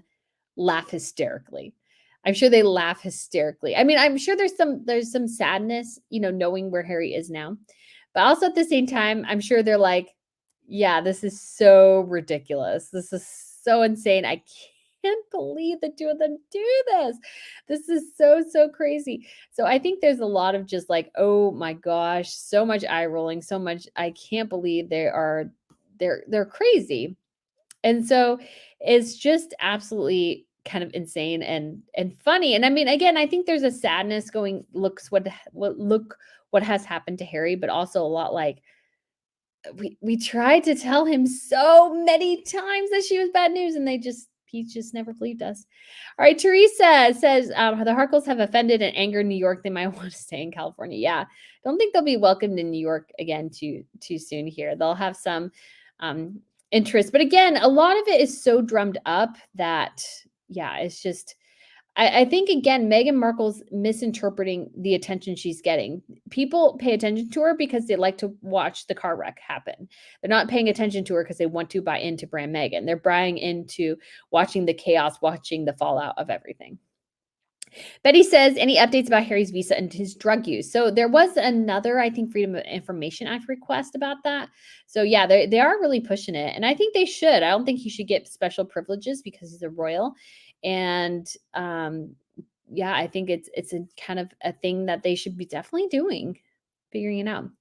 laugh hysterically. I'm sure they laugh hysterically. I mean, I'm sure there's some sadness, knowing where Harry is now. But also at the same time, I'm sure they're like, yeah, this is so ridiculous. This is so insane. I can't believe the two of them do this. This is so crazy. So I think there's a lot of just like, oh my gosh, so much eye rolling, so much. I can't believe they're crazy. And so it's just absolutely kind of insane and funny. And I mean, again, I think there's a sadness going, look what has happened to Harry, but also a lot like we tried to tell him so many times that she was bad news, and he just never believed us. All right, Teresa says the Harkles have offended and angered New York. They might want to stay in California. Yeah, don't think they'll be welcomed in New York again too soon here. They'll have some interest, but again, a lot of it is so drummed up that it's just. I think, again, Meghan Markle's misinterpreting the attention she's getting. People pay attention to her because they like to watch the car wreck happen. They're not paying attention to her because they want to buy into brand Meghan. They're buying into watching the chaos, watching the fallout of everything. Betty says, any updates about Harry's visa and his drug use? So there was another, I think, Freedom of Information Act request about that. So yeah, they are really pushing it. And I think they should. I don't think he should get special privileges because he's a royal. And I think it's a kind of a thing that they should be definitely doing, figuring it out.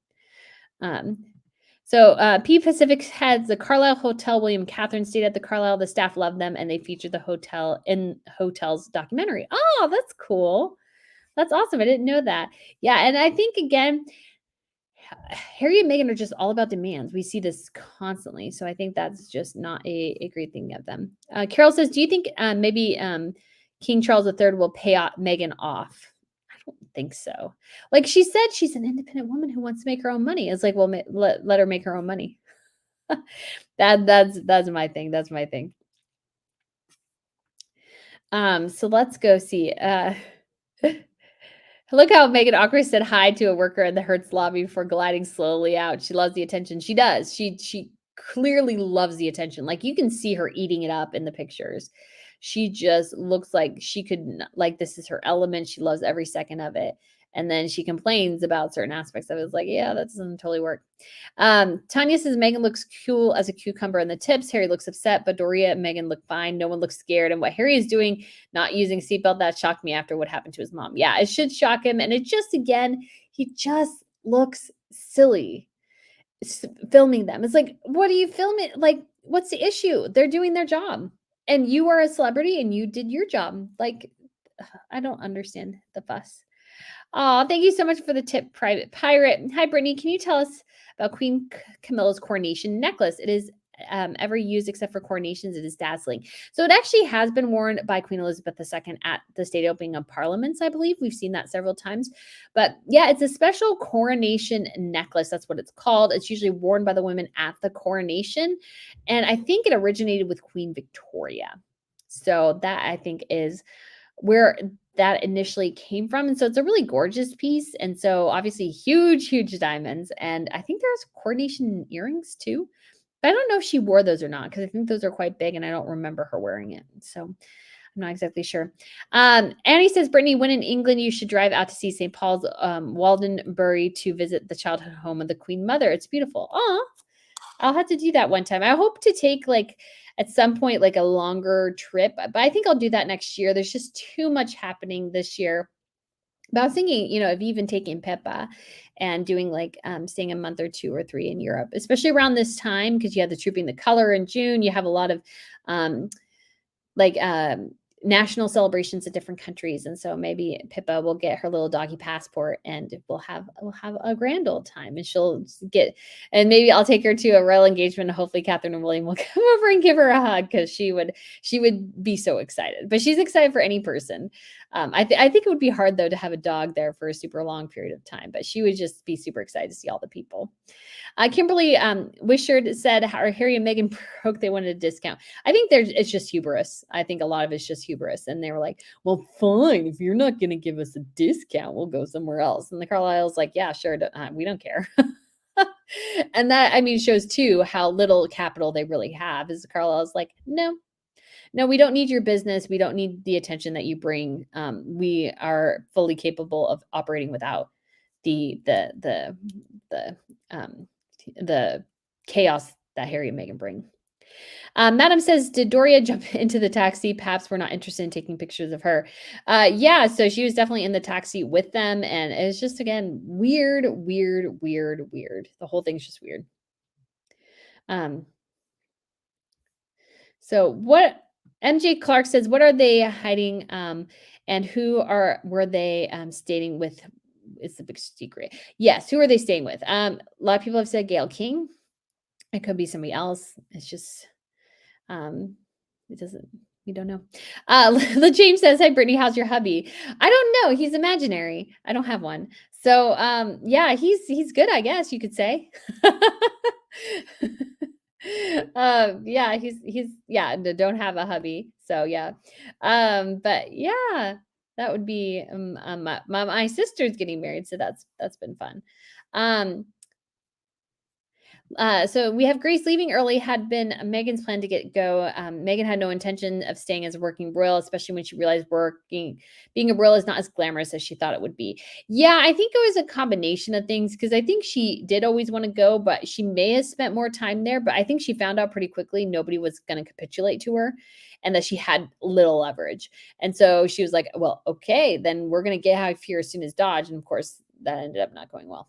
So P Pacific heads the Carlisle Hotel. William and Catherine stayed at the Carlisle. The staff loved them, and they featured the hotel in Hotel's documentary. Oh, that's cool. That's awesome. I didn't know that. Yeah, and I think, again, Harry and Meghan are just all about demands. We see this constantly. So I think that's just not a great thing of them. Carol says, do you think maybe King Charles III will pay Meghan off? I don't think so. Like she said, she's an independent woman who wants to make her own money. It's like, well, let her make her own money. That's my thing. That's my thing. So let's go see. Look how Megan Awkward said hi to a worker in the Hertz lobby before gliding slowly out. She loves the attention. She does. She clearly loves the attention. Like you can see her eating it up in the pictures. She just looks like she could like this is her element. She loves every second of it. And then she complains about certain aspects of it. It's like, yeah, that doesn't totally work. Tanya says Megan looks cool as a cucumber in the tips. Harry looks upset, but Doria and Megan look fine. No one looks scared. And what Harry is doing, not using seatbelt, that shocked me after what happened to his mom. Yeah, it should shock him. And it just, again, he just looks silly filming them. It's like, what are you filming? Like, what's the issue? They're doing their job. And you are a celebrity and you did your job. Like, I don't understand the fuss. Oh, thank you so much for the tip, Private Pirate. Hi, Brittany. Can you tell us about Queen Camilla's coronation necklace? It is ever used except for coronations. It is dazzling. So it actually has been worn by Queen Elizabeth II at the state opening of Parliaments, I believe. We've seen that several times. But yeah, it's a special coronation necklace. That's what it's called. It's usually worn by the women at the coronation. And I think it originated with Queen Victoria. So that I think is where that initially came from. And so it's a really gorgeous piece. And so obviously huge, huge diamonds. And I think there's coordination earrings too. But I don't know if she wore those or not because I think those are quite big and I don't remember her wearing it. So I'm not exactly sure. Annie says, Brittany, when in England, you should drive out to see St. Paul's Waldenbury to visit the childhood home of the Queen Mother. It's beautiful. Oh, I'll have to do that one time. I hope to take like at some point like a longer trip, but I think I'll do that next year. There's just too much happening this year. But I was thinking, of even taking Pippa and doing like staying a month or 2 or 3 in Europe, especially around this time because you have the Trooping the Color in June. You have a lot of like national celebrations at different countries, and so maybe Pippa will get her little doggy passport, and we'll have a grand old time, and she'll get, and maybe I'll take her to a royal engagement. And hopefully, Catherine and William will come over and give her a hug because she would be so excited. But she's excited for any person. I think it would be hard though to have a dog there for a super long period of time, but she would just be super excited to see all the people. Kimberly Wishard said Harry and Meghan broke. They wanted a discount. I think it's just hubris. I think a lot of it's just hubris. And they were like, well, fine. If you're not going to give us a discount, we'll go somewhere else. And the Carlisle's like, yeah, sure. We don't care. And that, I mean, shows too how little capital they really have. Is Carlisle's like, no, we don't need your business. We don't need the attention that you bring. We are fully capable of operating without the chaos that Harry and Meghan bring. Madam says, did Doria jump into the taxi? Perhaps we're not interested in taking pictures of her. Yeah, so she was definitely in the taxi with them. And it's just, again, weird. The whole thing's just weird. So what MJ Clark says, what are they hiding? And who were they staying with? It's a big secret. Yes, who are they staying with? A lot of people have said Gayle King. It could be somebody else. It's just it doesn't, we don't know. James says, hi Brittany, how's your hubby? I don't know. He's imaginary. I don't have one. So yeah, he's good, I guess you could say. Yeah, he's yeah, don't have a hubby. So yeah. But yeah, that would be my sister's getting married, so that's been fun. So we have Grace leaving early had been Meghan's plan to go. Meghan had no intention of staying as a working royal, especially when she realized being a royal is not as glamorous as she thought it would be. Yeah, I think it was a combination of things because I think she did always want to go, but she may have spent more time there. But I think she found out pretty quickly nobody was going to capitulate to her and that she had little leverage. And so she was like, well, okay, then we're going to get out of here as soon as Dodge. And of course, that ended up not going well.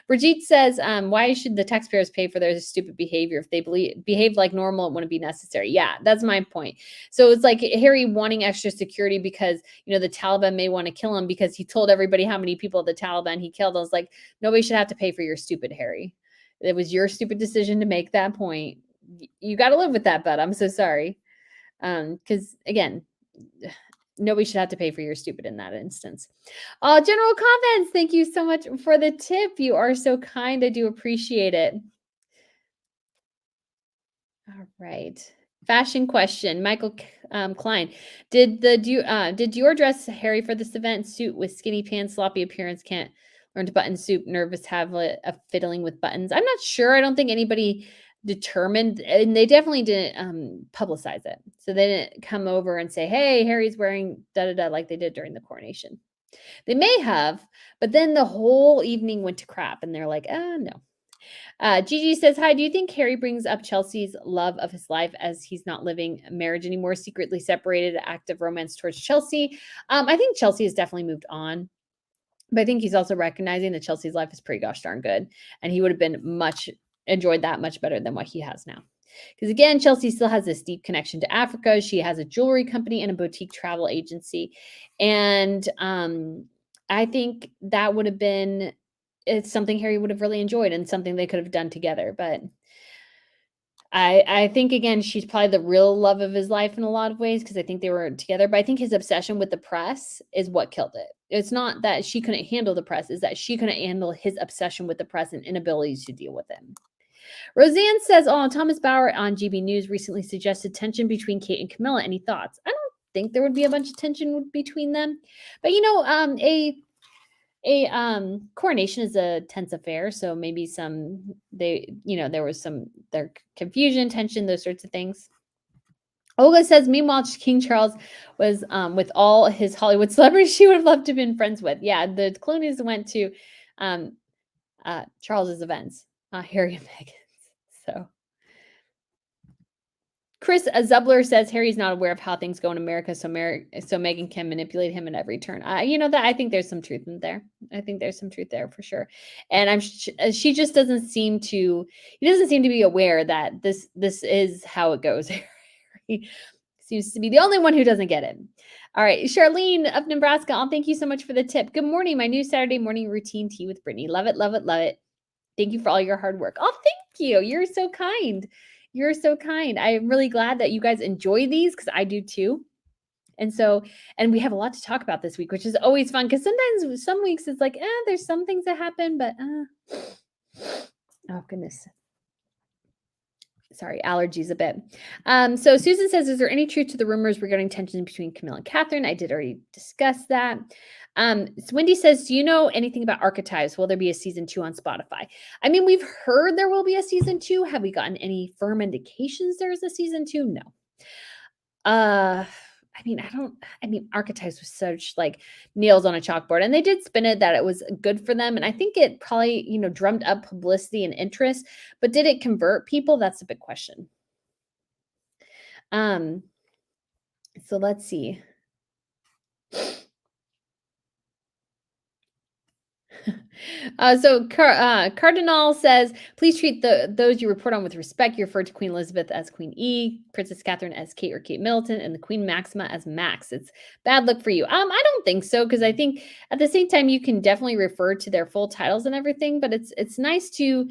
Brigitte says, why should the taxpayers pay for their stupid behavior? If they behaved like normal, it wouldn't be necessary. Yeah, that's my point. So it's like Harry wanting extra security because, the Taliban may want to kill him because he told everybody how many people the Taliban he killed. I was like, nobody should have to pay for your stupid Harry. It was your stupid decision to make that point. You got to live with that, bud. I'm so sorry. Because again, nobody should have to pay for your stupid in that instance. General comments. Thank you so much for the tip. You are so kind. I do appreciate it. All right. Fashion question. Michael Klein. Did Dior dress Harry for this event? Suit with skinny pants, sloppy appearance, can't learn to button suit, nervous, have a fiddling with buttons. I'm not sure. I don't think anybody determined, and they definitely didn't publicize it. So they didn't come over and say, "Hey, Harry's wearing da da da," like they did during the coronation. They may have, but then the whole evening went to crap, and they're like, no." Gigi says, "Hi, do you think Harry brings up Chelsea's love of his life as he's not living a marriage anymore, secretly separated, active romance towards Chelsea?" I think Chelsea has definitely moved on, but I think he's also recognizing that Chelsea's life is pretty gosh darn good, and he would have been enjoyed that much better than what he has now. Because again, Chelsea still has this deep connection to Africa. She has a jewelry company and a boutique travel agency, and I think that would have been it's something Harry would have really enjoyed and something they could have done together. But I think again, she's probably the real love of his life in a lot of ways because I think they were together. But I think his obsession with the press is what killed it. It's not that she couldn't handle the press, is that she couldn't handle his obsession with the press and inability to deal with it. Roseanne says, "Oh, Thomas Bauer on GB News recently suggested tension between Kate and Camilla. Any thoughts?" I don't think there would be a bunch of tension between them, but a coronation is a tense affair, so maybe there was some confusion, tension, those sorts of things. Olga says, "Meanwhile, King Charles was with all his Hollywood celebrities she would have loved to have been friends with." Yeah, the Clooney's went to um, Charles's events, Harry and Meghan. So Chris Zubler says Harry's not aware of how things go in America, so Meghan can manipulate him at every turn. That I think there's some truth in there. I think there's some truth there for sure. And she just doesn't seem to. He doesn't seem to be aware that this is how it goes. He seems to be the only one who doesn't get it. All right, Charlene of Nebraska. Thank you so much for the tip. Good morning. My new Saturday morning routine, tea with Brittany. Love it, love it, love it. Thank you for all your hard work. Oh, thank you. You're so kind. You're so kind. I'm really glad that you guys enjoy these because I do too. And we have a lot to talk about this week, which is always fun because sometimes some weeks it's like, there's some things that happen, but oh goodness. Sorry, allergies a bit. So Susan says, "Is there any truth to the rumors regarding tension between Camilla and Catherine?" I did already discuss that. So Wendy says, "Do you know anything about Archetypes? Will there be a season 2 on Spotify?" I mean, we've heard there will be a season 2. Have we gotten any firm indications there's a season 2? No. Archetypes was such like nails on a chalkboard, and they did spin it that it was good for them. And I think it probably, drummed up publicity and interest, but did it convert people? That's a big question. So let's see. Cardinal says, "Please treat those you report on with respect. You referred to Queen Elizabeth as Queen E, Princess Catherine as Kate or Kate Middleton, and the Queen Maxima as Max. It's bad luck for you." I don't think so, because I think at the same time you can definitely refer to their full titles and everything, but it's nice to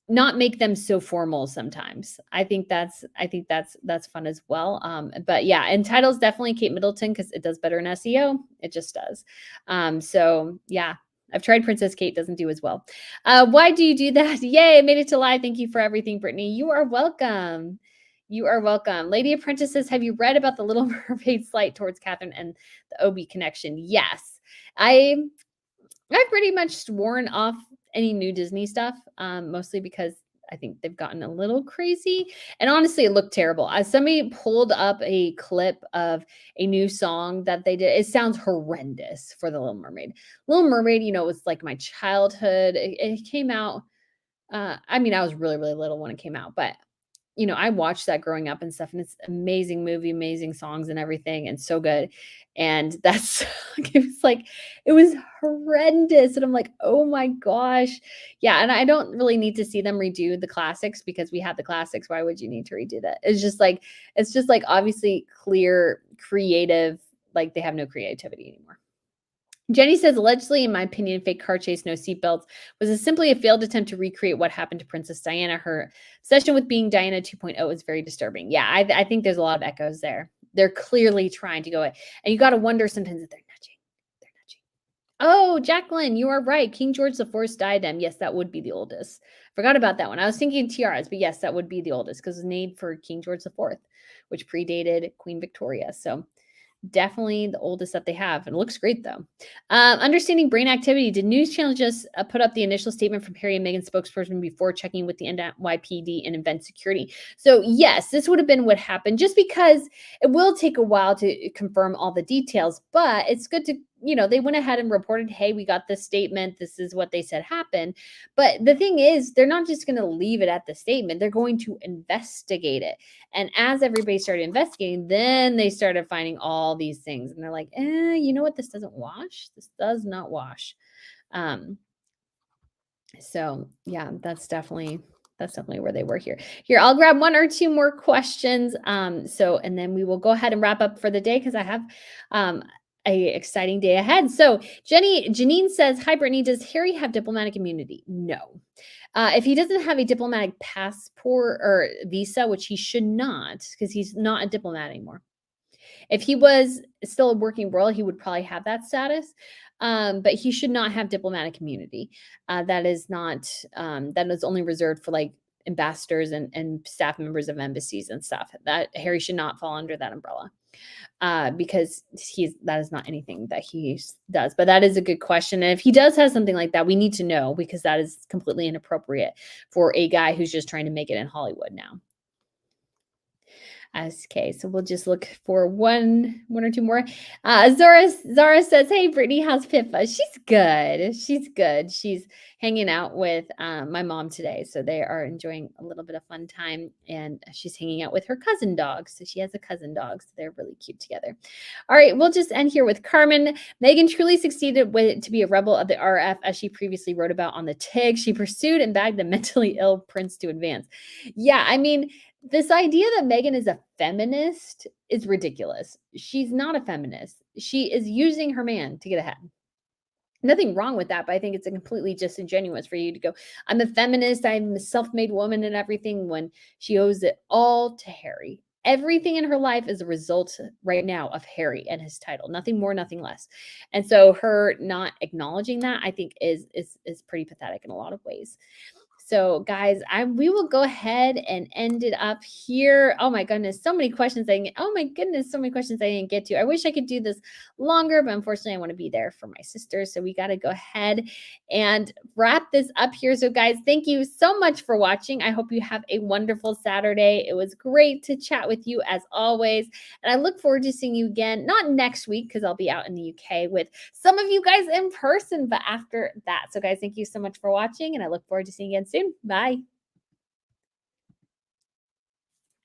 not make them so formal sometimes. I think that's fun as well. But yeah, and titles definitely Kate Middleton because it does better in SEO. It just does. So yeah. I've tried Princess Kate, doesn't do as well. Why do you do that? Yay, I made it to live. Thank you for everything, Brittany. You are welcome. You are welcome. Lady Apprentice says, "Have you read about the Little Mermaid slight towards Catherine and the Obi connection?" Yes. I've pretty much sworn off any new Disney stuff, mostly because I think they've gotten a little crazy. And honestly, it looked terrible. As somebody pulled up a clip of a new song that they did, it sounds horrendous for the Little Mermaid. Little Mermaid, was like my childhood. It came out. I was really, really little when it came out, but I watched that growing up and stuff, and it's amazing movie, amazing songs and everything, and so good. And that's it was horrendous. And I'm like, oh my gosh. Yeah. And I don't really need to see them redo the classics because we have the classics. Why would you need to redo that? It's just like obviously clear, creative, like they have no creativity anymore. Jenny says, "Allegedly, in my opinion, fake car chase, no seatbelts was simply a failed attempt to recreate what happened to Princess Diana. Her obsession with being Diana 2.0 is very disturbing." Yeah, I think there's a lot of echoes there. They're clearly trying to go it. And you got to wonder sometimes if they're nudging. Oh, Jacqueline, you are right. King George IV diadem. Yes, that would be the oldest. Forgot about that one. I was thinking tiaras, but yes, that would be the oldest because it was named for King George IV, which predated Queen Victoria. So definitely the oldest that they have. And it looks great though. Understanding brain activity. Did news channel just put up the initial statement from Harry and Meghan spokesperson before checking with the NYPD and event security? So yes, this would have been what happened, just because it will take a while to confirm all the details, but it's good to, they went ahead and reported, hey, we got this statement. This is what they said happened. But the thing is, they're not just going to leave it at the statement. They're going to investigate it. And as everybody started investigating, then they started finding all these things. And they're like, you know what? This doesn't wash. This does not wash. So yeah, that's definitely where they were here. Here, I'll grab one or two more questions. And then we will go ahead and wrap up for the day, because I have a exciting day ahead. So Janine says, hi, Brittany, does Harry have diplomatic immunity? No. If he doesn't have a diplomatic passport or visa, which he should not, because he's not a diplomat anymore. If he was still a working royal, he would probably have that status. But he should not have diplomatic immunity. That is only reserved for like ambassadors and staff members of embassies and stuff. That Harry should not fall under that umbrella. Because that is not anything that he does. But that is a good question. And if he does have something like that, we need to know, because that is completely inappropriate for a guy who's just trying to make it in Hollywood now. Okay, so we'll just look for one or two more. Zara says, hey, Brittany, how's Pippa? She's good. She's hanging out with my mom today. So they are enjoying a little bit of fun time. And she's hanging out with her cousin dog. So she has a cousin dog. So they're really cute together. All right, we'll just end here with Carmen. Meghan truly succeeded to be a rebel of the RF, as she previously wrote about on the TIG. She pursued and bagged a mentally ill prince to advance. Yeah, I mean, this idea that Meghan is a feminist is ridiculous. She's not a feminist. She is using her man to get ahead. Nothing wrong with that, but I think it's a completely disingenuous for you to go, I'm a feminist, I'm a self-made woman and everything, when she owes it all to Harry. Everything in her life is a result right now of Harry and his title. Nothing more, nothing less. And so her not acknowledging that, I think is pretty pathetic in a lot of ways. So guys, we will go ahead and end it up here. Oh my goodness, so many questions so many questions I didn't get to. I wish I could do this longer, but unfortunately I want to be there for my sister. So we got to go ahead and wrap this up here. So guys, thank you so much for watching. I hope you have a wonderful Saturday. It was great to chat with you as always. And I look forward to seeing you again, not next week, because I'll be out in the UK with some of you guys in person, but after that. So guys, thank you so much for watching, and I look forward to seeing you again soon. Bye.